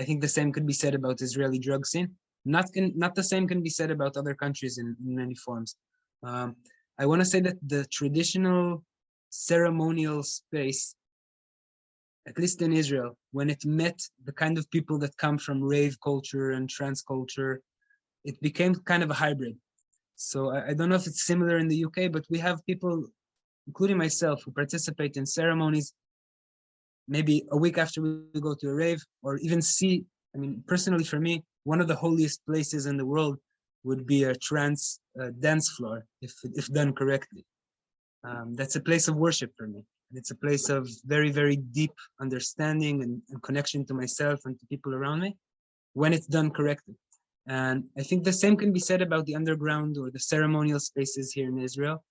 I think the same could be said about Israeli drug scene. Not the same can be said about other countries in many forms. I want to say that the traditional ceremonial space, at least in Israel, when it met the kind of people that come from rave culture and trance culture, it became kind of a hybrid. So I don't know if it's similar in the UK, but we have people, including myself, who participate in ceremonies maybe a week after we go to a rave, or even see, I mean, personally for me, one of the holiest places in the world would be a trance dance floor, if done correctly. That's a place of worship for me. And it's a place of very, very deep understanding and connection to myself and to people around me when it's done correctly. And I think the same can be said about the underground or the ceremonial spaces here in Israel.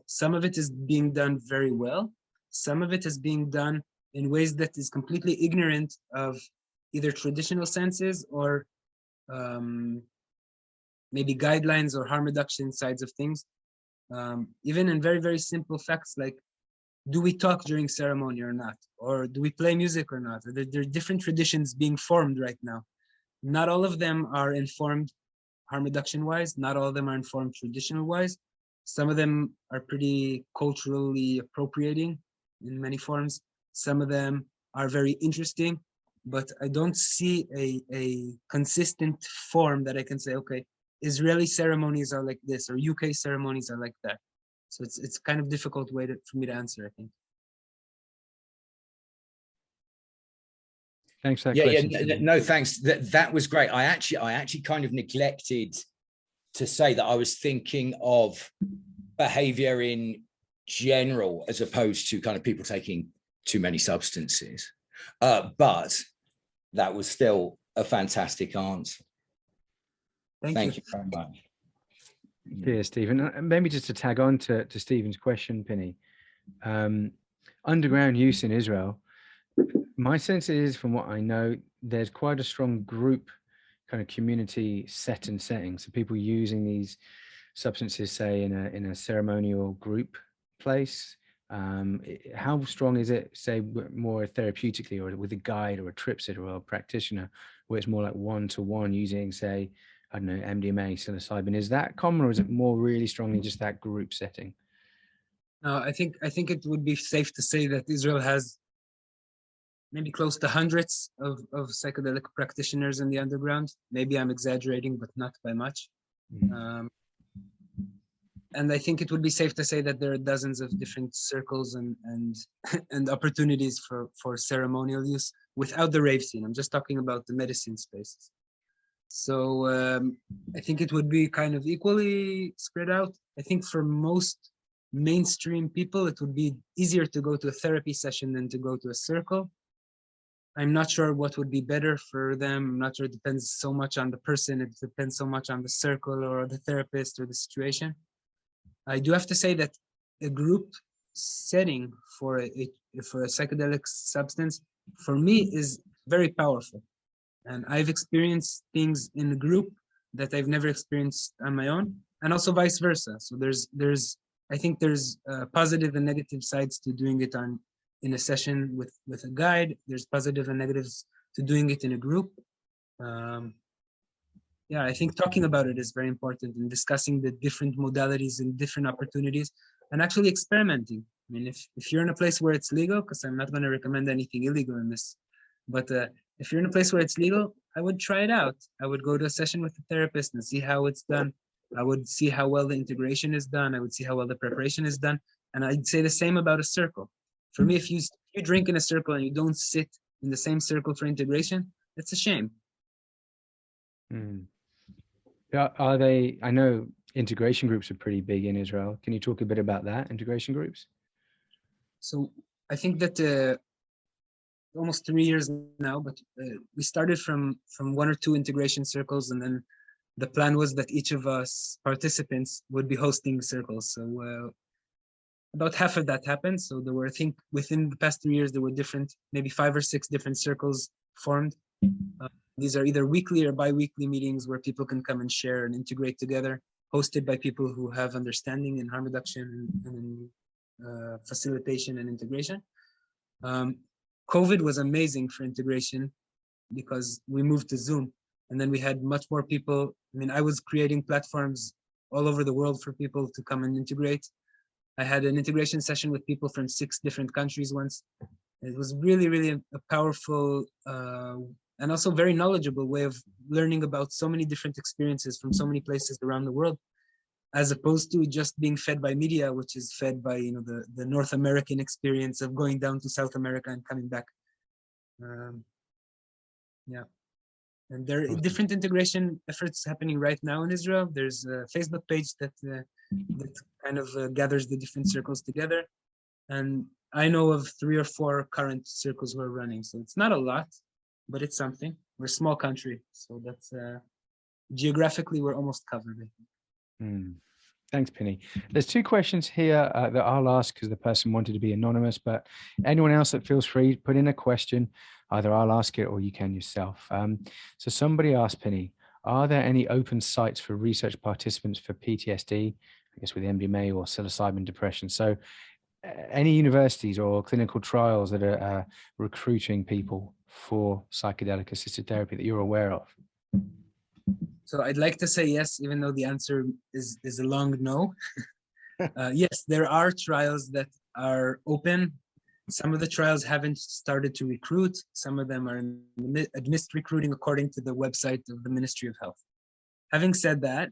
Some of it is being done very well. Some of it is being done in ways that is completely ignorant of either traditional senses or maybe guidelines or harm reduction sides of things. Even in very, very simple facts like, do we talk during ceremony or not? Or do we play music or not? There are different traditions being formed right now. Not all of them are informed harm reduction wise. Not all of them are informed traditional wise. Some of them are pretty culturally appropriating in many forms. Some of them are very interesting, but I don't see a consistent form that I can say, okay, Israeli ceremonies are like this, or UK ceremonies are like that. So it's kind of difficult way for me to answer, I think. Thanks for that question. No, thanks. That was great. I actually kind of neglected to say that I was thinking of behavior in general as opposed to kind of people taking too many substances. But that was still a fantastic answer. Thank you very much. Yeah, Stephen. Maybe just to tag on to Stephen's question, Pinni. Underground use in Israel, my sense is, from what I know, there's quite a strong group kind of community setting. So people using these substances, say in a ceremonial group place. How strong is it, say, more therapeutically, or with a guide or a trip sitter or a practitioner, where it's more like one-to-one using, say, I don't know, MDMA, psilocybin? Is that common, or is it more really strongly just that group setting? No, I think it would be safe to say that Israel has maybe close to hundreds of psychedelic practitioners in the underground. Maybe I'm exaggerating, but not by much. Mm-hmm. And I think it would be safe to say that there are dozens of different circles and opportunities for ceremonial use without the rave scene. I'm just talking about the medicine spaces. So I think it would be kind of equally spread out. I think for most mainstream people, it would be easier to go to a therapy session than to go to a circle. I'm not sure what would be better for them. I'm not sure. It depends so much on the person. It depends so much on the circle or the therapist or the situation. I do have to say that a group setting for a psychedelic substance, for me, is very powerful. And I've experienced things in a group that I've never experienced on my own, and also vice versa. So I think there's positive and negative sides to doing it in a session with a guide. There's positive and negatives to doing it in a group. Yeah, I think talking about it is very important, and discussing the different modalities and different opportunities, and actually experimenting. I mean, if you're in a place where it's legal, because I'm not going to recommend anything illegal in this, but if you're in a place where it's legal, I would try it out. I would go to a session with a therapist and see how it's done. I would see how well the integration is done. I would see how well the preparation is done. And I'd say the same about a circle. For me, if you drink in a circle and you don't sit in the same circle for integration, it's a shame. Are they, I know integration groups are pretty big in Israel. Can you talk a bit about that, integration groups? So I think that almost 3 years now, but we started from 1 or 2 integration circles, and then the plan was that each of us participants would be hosting circles. So about half of that happened. So there were, I think, within the past 3 years, there were maybe 5 or 6 different circles formed. These are either weekly or bi-weekly meetings where people can come and share and integrate together, hosted by people who have understanding in harm reduction and in facilitation and integration. COVID was amazing for integration because we moved to Zoom, and then we had much more people. I mean, I was creating platforms all over the world for people to come and integrate. I had an integration session with people from 6 different countries once. It was really, really a powerful and also very knowledgeable way of learning about so many different experiences from so many places around the world, as opposed to just being fed by media, which is fed by, you know, the North American experience of going down to South America and coming back. Yeah. And there are different integration efforts happening right now in Israel. There's a Facebook page that kind of gathers the different circles together. And I know of 3 or 4 current circles we're running. So it's not a lot, but it's something. We're a small country. So that's geographically, we're almost covered, I think. Thanks, Pinni. There's 2 questions here that I'll ask because the person wanted to be anonymous, but anyone else that feels free, put in a question. Either I'll ask it or you can yourself. So somebody asked Pinni, are there any open sites for research participants for PTSD, I guess with MDMA or psilocybin depression? So any universities or clinical trials that are recruiting people for psychedelic assisted therapy that you're aware of? So I'd like to say yes, even though the answer is a long no. Yes, there are trials that are open. Some of the trials haven't started to recruit. Some of them are in missed recruiting according to the website of the Ministry of Health. Having said that,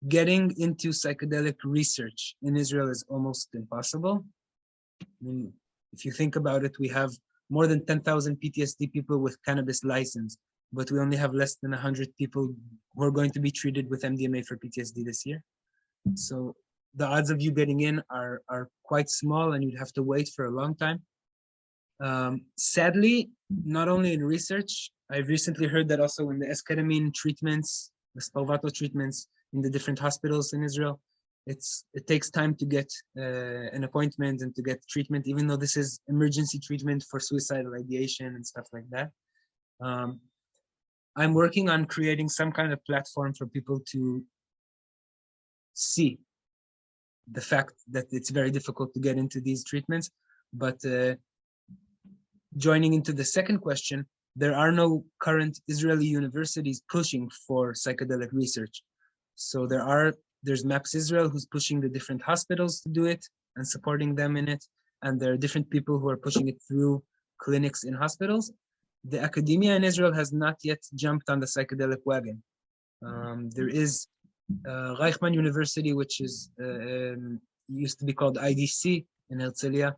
getting into psychedelic research in Israel is almost impossible. I mean, if you think about it, we have more than 10,000 PTSD people with cannabis license, but we only have less than 100 people who are going to be treated with MDMA for PTSD this year. So the odds of you getting in are quite small, and you'd have to wait for a long time. Sadly, not only in research, I've recently heard that also in the esketamine treatments, the Spravato treatments in the different hospitals in Israel, it takes time to get an appointment and to get treatment, even though this is emergency treatment for suicidal ideation and stuff like that. I'm working on creating some kind of platform for people to see the fact that it's very difficult to get into these treatments. But joining into the second question, there are no current Israeli universities pushing for psychedelic research. So there's MAPS Israel, who's pushing the different hospitals to do it and supporting them in it. And there are different people who are pushing it through clinics in hospitals. The academia in Israel has not yet jumped on the psychedelic wagon. There is Reichman University, which is used to be called IDC in Herzliya,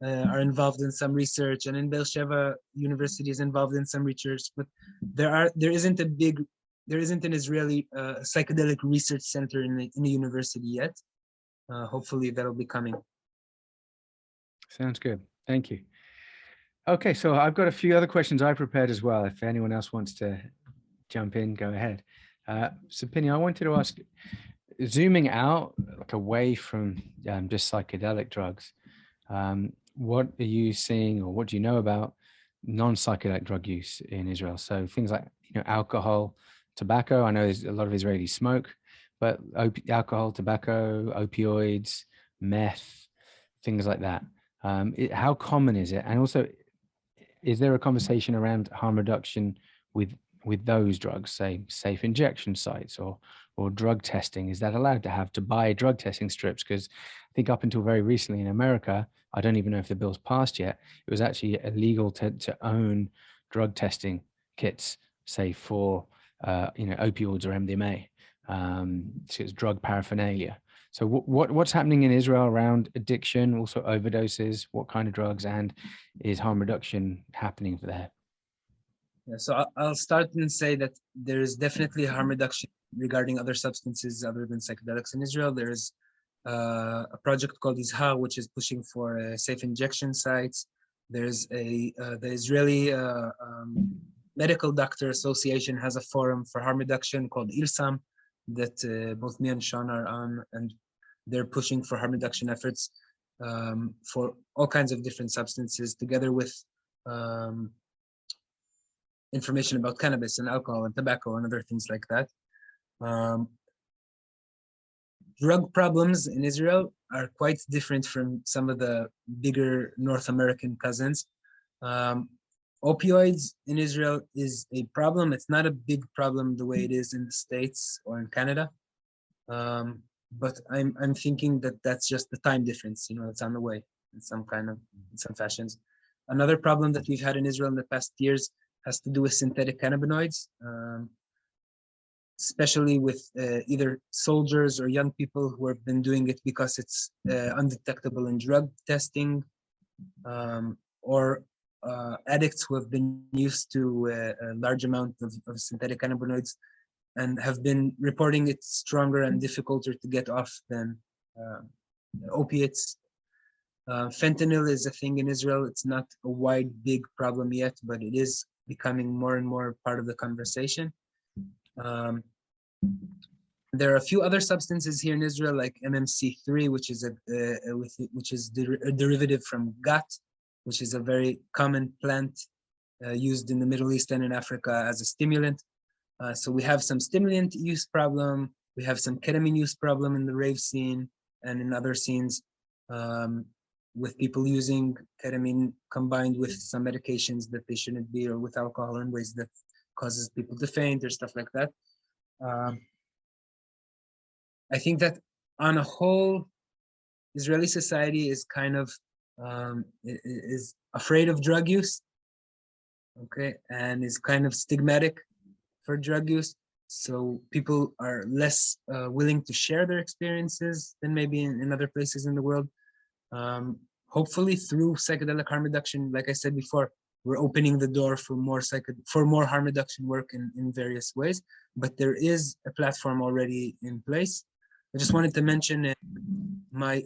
are involved in some research, and in Beersheba University is involved in some research. But there isn't an Israeli psychedelic research center in the university yet. Hopefully that'll be coming. Sounds good. Thank you. Okay, so I've got a few other questions I prepared as well. If anyone else wants to jump in, go ahead. So Pinni, I wanted to ask, zooming out, like away from just psychedelic drugs, what are you seeing, or what do you know about non-psychedelic drug use in Israel? So things like, alcohol, tobacco. I know there's a lot of Israelis smoke, but alcohol, tobacco, opioids, meth, things like that. How common is it? And also, is there a conversation around harm reduction with those drugs, say safe injection sites or drug testing? Is that allowed to buy drug testing strips? Because I think up until very recently in America, I don't even know if the bill's passed yet, it was actually illegal to own drug testing kits, say for opioids or MDMA. So it's drug paraphernalia. So what's happening in Israel around addiction, also overdoses, what kind of drugs, and is harm reduction happening there? Yeah, so I'll start and say that there is definitely harm reduction regarding other substances other than psychedelics in Israel. There is a project called Izhar, which is pushing for safe injection sites. There's the Israeli Medical Doctor Association has a forum for harm reduction called IRSAM that both me and Sean are on, and they're pushing for harm reduction efforts for all kinds of different substances, together with information about cannabis and alcohol and tobacco and other things like that. Drug problems in Israel are quite different from some of the bigger North American cousins. Opioids in Israel is a problem. It's not a big problem the way it is in the States or in Canada. But I'm thinking that that's just the time difference, it's on the way in some fashions. Another problem that we've had in Israel in the past years has to do with synthetic cannabinoids, especially with either soldiers or young people who have been doing it because it's undetectable in drug testing, or addicts who have been used to a large amount of synthetic cannabinoids and have been reporting it stronger and difficulter to get off than opiates. Fentanyl is a thing in Israel. It's not a wide, big problem yet, but it is becoming more and more part of the conversation. There are a few other substances here in Israel, like MMC3, which is a derivative from gat, which is a very common plant used in the Middle East and in Africa as a stimulant. So we have some stimulant use problem. We have some ketamine use problem in the rave scene and in other scenes, with people using ketamine combined with some medications that they shouldn't be, or with alcohol in ways that causes people to faint or stuff like that. I think that on a whole, Israeli society is kind of is afraid of drug use, okay, and is kind of stigmatic for drug use. So people are less willing to share their experiences than maybe in other places in the world. Hopefully through psychedelic harm reduction, like I said before, we're opening the door for more harm reduction work in various ways, but there is a platform already in place. I just wanted to mention my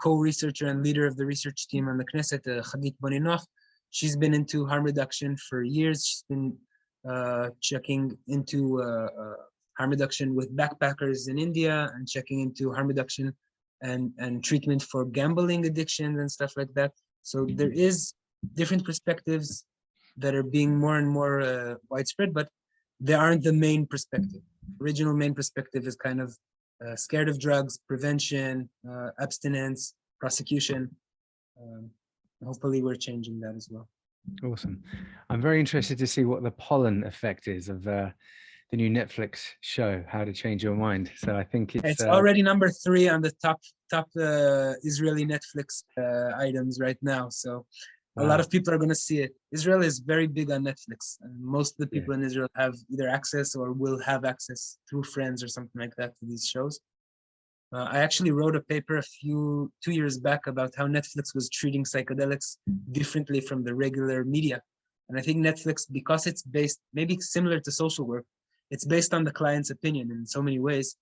co-researcher and leader of the research team on the Knesset, Chagit Boninoch. She's been into harm reduction for years. She's been checking into harm reduction with backpackers in India, and checking into harm reduction and treatment for gambling addictions and stuff like that. So there is different perspectives that are being more and more widespread, but they aren't the main perspective. Original main perspective is kind of scared of drugs, prevention, abstinence, prosecution. Hopefully we're changing that as well. Awesome. I'm very interested to see what the pollen effect is of the new Netflix show, How to Change Your Mind. So I think it's already number 3 on the top Israeli Netflix items right now. So a lot of people are going to see it. Israel is very big on Netflix, and most of the people in Israel have either access or will have access through friends or something like that to these shows. I actually wrote a paper 2 years back about how Netflix was treating psychedelics differently from the regular media. And I think Netflix, because it's based, maybe similar to social work, it's based on the client's opinion in so many ways.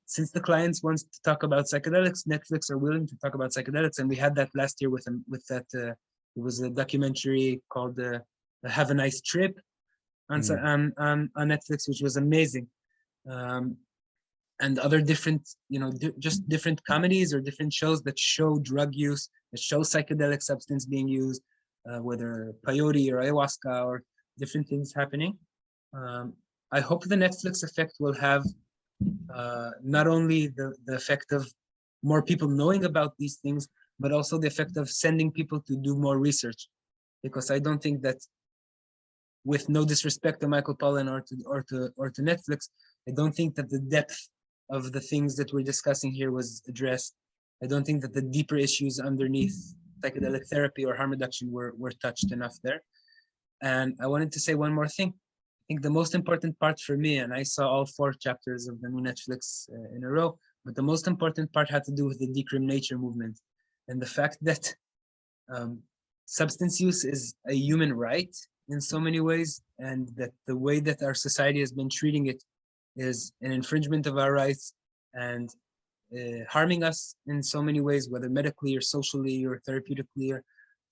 Since the clients wants to talk about psychedelics, Netflix are willing to talk about psychedelics. And we had that last year with that, it was a documentary called Have a Nice Trip on Netflix, which was amazing. And other different, just different comedies or different shows that show drug use, that show psychedelic substance being used, whether peyote or ayahuasca or different things happening. I hope the Netflix effect will have not only the effect of more people knowing about these things, but also the effect of sending people to do more research. Because I don't think that, with no disrespect to Michael Pollan or to Netflix, I don't think that the depth of the things that we're discussing here was addressed. I don't think that the deeper issues underneath psychedelic therapy or harm reduction were touched enough there. And I wanted to say one more thing. I think the most important part for me, and I saw all 4 chapters of the new Netflix in a row, but the most important part had to do with the decrimination movement and the fact that substance use is a human right in so many ways, and that the way that our society has been treating it is an infringement of our rights and harming us in so many ways, whether medically or socially or therapeutically, or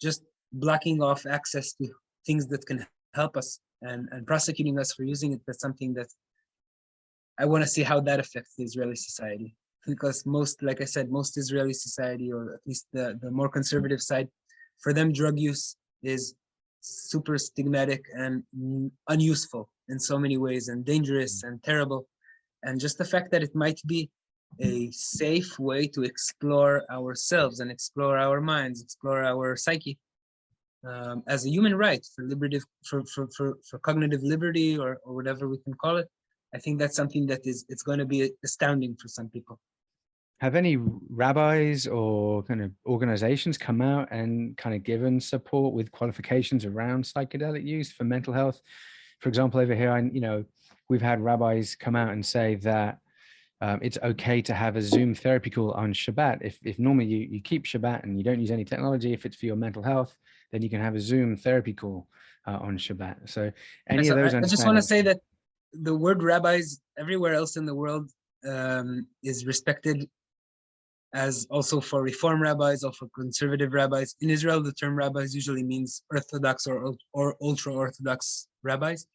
just blocking off access to things that can help us and prosecuting us for using it. That's something that I want to see how that affects the Israeli society. Because most, like I said, most Israeli society, or at least the more conservative side, for them, drug use is super stigmatic and unuseful in so many ways, and dangerous and terrible. And just the fact that it might be a safe way to explore ourselves and explore our minds, explore our psyche, as a human right for liberative, for cognitive liberty, or whatever we can call it. I think that's something that it's going to be astounding for some people. Have any rabbis or kind of organizations come out and kind of given support with qualifications around psychedelic use for mental health? For example, over here, we've had rabbis come out and say that it's okay to have a Zoom therapy call on Shabbat. If normally you keep Shabbat and you don't use any technology, if it's for your mental health, then you can have a Zoom therapy call on Shabbat. So any of those I just want to say that the word rabbis everywhere else in the world is respected, as also for Reform rabbis or for conservative rabbis. In Israel, the term rabbis usually means Orthodox or ultra-Orthodox rabbis,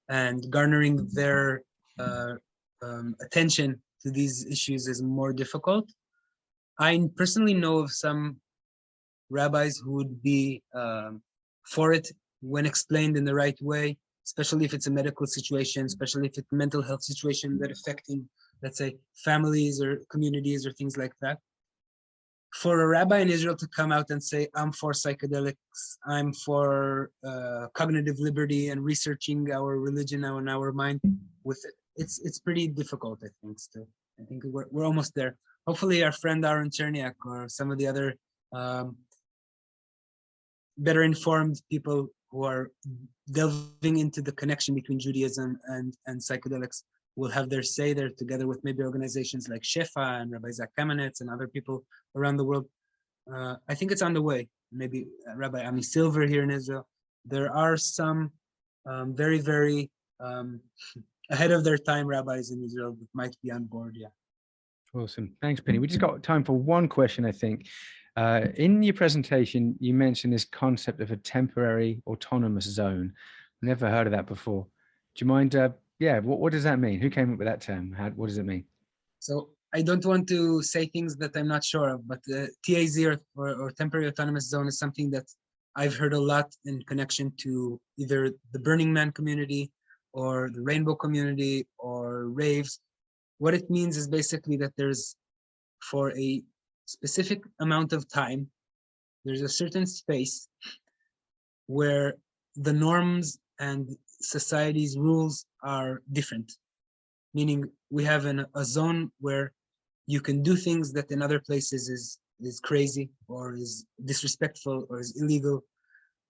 and garnering their attention to these issues is more difficult. I personally know of some rabbis who would be for it when explained in the right way, especially if it's a medical situation, especially if it's a mental health situation that affecting, let's say, families or communities or things like that. For a rabbi in Israel to come out and say, I'm for psychedelics, I'm for cognitive liberty and researching our religion and our mind with it, it's pretty difficult, I think, still. I think we're almost there. Hopefully our friend Aaron Cherniak or some of the other better informed people who are delving into the connection between Judaism and psychedelics will have their say there, together with maybe organizations like Shefa and Rabbi Zach Kamenetz and other people around the world. I think it's on the way. Maybe Rabbi Ami Silver here in Israel. There are some very, very ahead of their time rabbis in Israel that might be on board. Yeah. Awesome. Thanks, Pinni. We just got time for one question, I think. In your presentation, you mentioned this concept of a temporary autonomous zone. Never heard of that before. Do you mind? What does that mean? Who came up with that term? What does it mean? So I don't want to say things that I'm not sure of, but TAZ or temporary autonomous zone is something that I've heard a lot in connection to either the Burning Man community or the Rainbow community or Raves. What it means is basically that there's, for a specific amount of time, there's a certain space where the norms and society's rules are different. Meaning we have a zone where you can do things that in other places is crazy or is disrespectful or is illegal.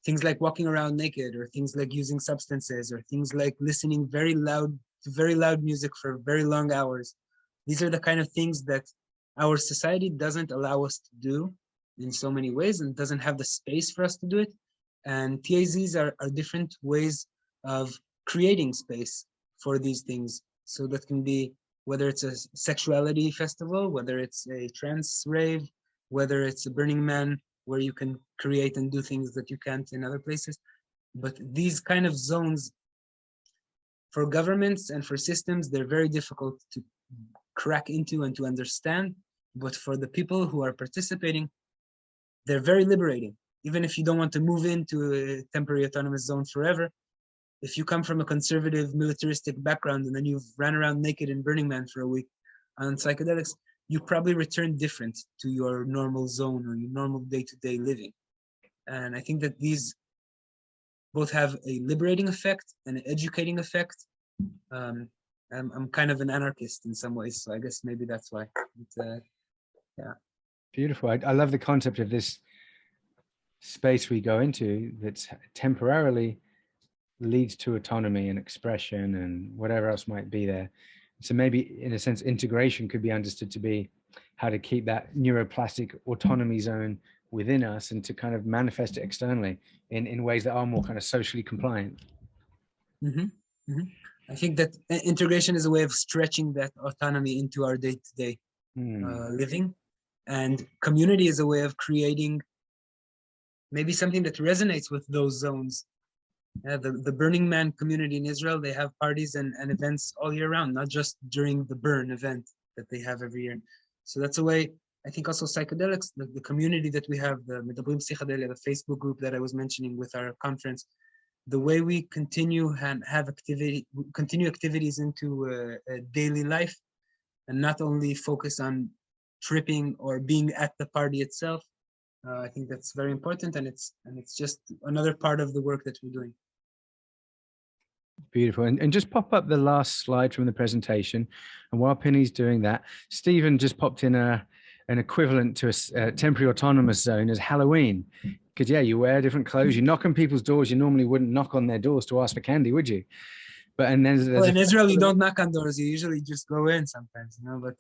Things like walking around naked, or things like using substances, or things like listening very loud music for very long hours. These are the kind of things that our society doesn't allow us to do in so many ways, and doesn't have the space for us to do it. And TAZs are different ways of creating space for these things. So that can be, whether it's a sexuality festival, whether it's a trance rave, whether it's a Burning Man, where you can create and do things that you can't in other places. But these kind of zones, for governments and for systems, they're very difficult to crack into and to understand. But for the people who are participating, they're very liberating. Even if you don't want to move into a temporary autonomous zone forever, if you come from a conservative militaristic background and then you've ran around naked in Burning Man for a week on psychedelics, you probably return different to your normal zone or your normal day-to-day living. And I think that these both have a liberating effect and an educating effect. I'm kind of an anarchist in some ways, so I guess maybe that's why. Yeah. Beautiful. I love the concept of this space we go into that's temporarily leads to autonomy and expression and whatever else might be there. So maybe in a sense, integration could be understood to be how to keep that neuroplastic autonomy zone within us and to kind of manifest it externally in ways that are more kind of socially compliant. Mm-hmm. Mm-hmm. I think that integration is a way of stretching that autonomy into our day-to-day living, and community is a way of creating maybe something that resonates with those zones. The Burning Man community in Israel, they have parties and events all year round, not just during the burn event that they have every year. So that's a way. I think also psychedelics, the community that we have, the Medabrim Psychedelia, the Facebook group that I was mentioning with our conference, the way we continue and have activities into daily life, and not only focus on tripping or being at the party itself. I think that's very important, and it's just another part of the work that we're doing. Beautiful. And just pop up the last slide from the presentation. And while Pinni's doing that, Stephen just popped in an equivalent to a temporary autonomous zone as Halloween. Because, yeah, you wear different clothes, you knock on people's doors. You normally wouldn't knock on their doors to ask for candy, would you? But and then there's in Israel, you don't knock on doors. You usually just go in sometimes, you know,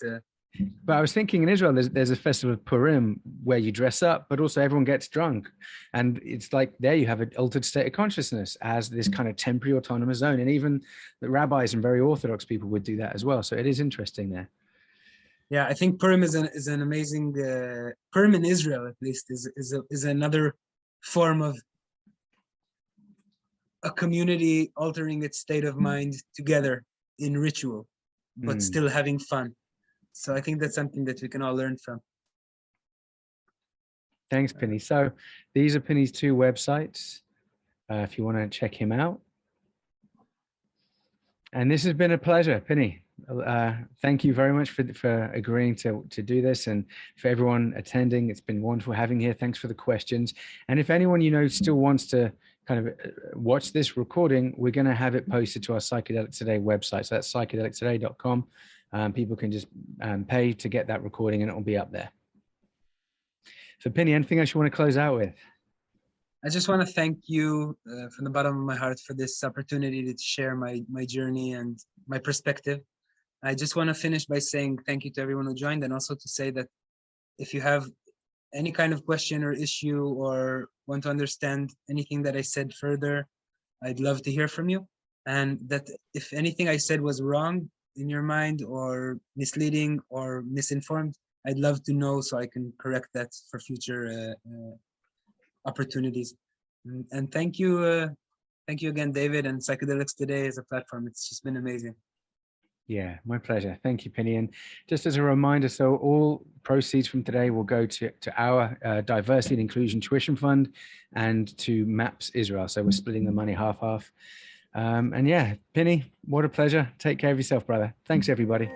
But I was thinking in Israel, there's a festival of Purim where you dress up, but also everyone gets drunk. And it's like there you have an altered state of consciousness as this kind of temporary autonomous zone. And even the rabbis and very Orthodox people would do that as well. So it is interesting there. Yeah, I think Purim is an amazing, Purim in Israel at least is another form of a community altering its state of mind together in ritual, but still having fun. So I think that's something that we can all learn from. Thanks, Pinni. So these are Pinni's 2 websites, if you want to check him out. And this has been a pleasure, Pinni. Thank you very much for agreeing to do this, and for everyone attending. It's been wonderful having you here. Thanks for the questions. And if anyone still wants to kind of watch this recording, we're going to have it posted to our Psychedelic Today website. So that's psychedelictoday.com. People can just pay to get that recording, and it will be up there. So Pinni, anything else you want to close out with? I just want to thank you from the bottom of my heart for this opportunity to share my journey and my perspective. I just want to finish by saying thank you to everyone who joined, and also to say that if you have any kind of question or issue or want to understand anything that I said further, I'd love to hear from you. And that if anything I said was wrong in your mind or misleading or misinformed, I'd love to know so I can correct that for future opportunities. And thank you again, David, and Psychedelics Today as a platform. It's just been amazing. Yeah, my pleasure. Thank you, Pinni. And just as a reminder, so all proceeds from today will go to our Diversity and Inclusion Tuition Fund and to MAPS Israel. So we're splitting the money half-half. And yeah, Pinni, what a pleasure. Take care of yourself, brother. Thanks, everybody.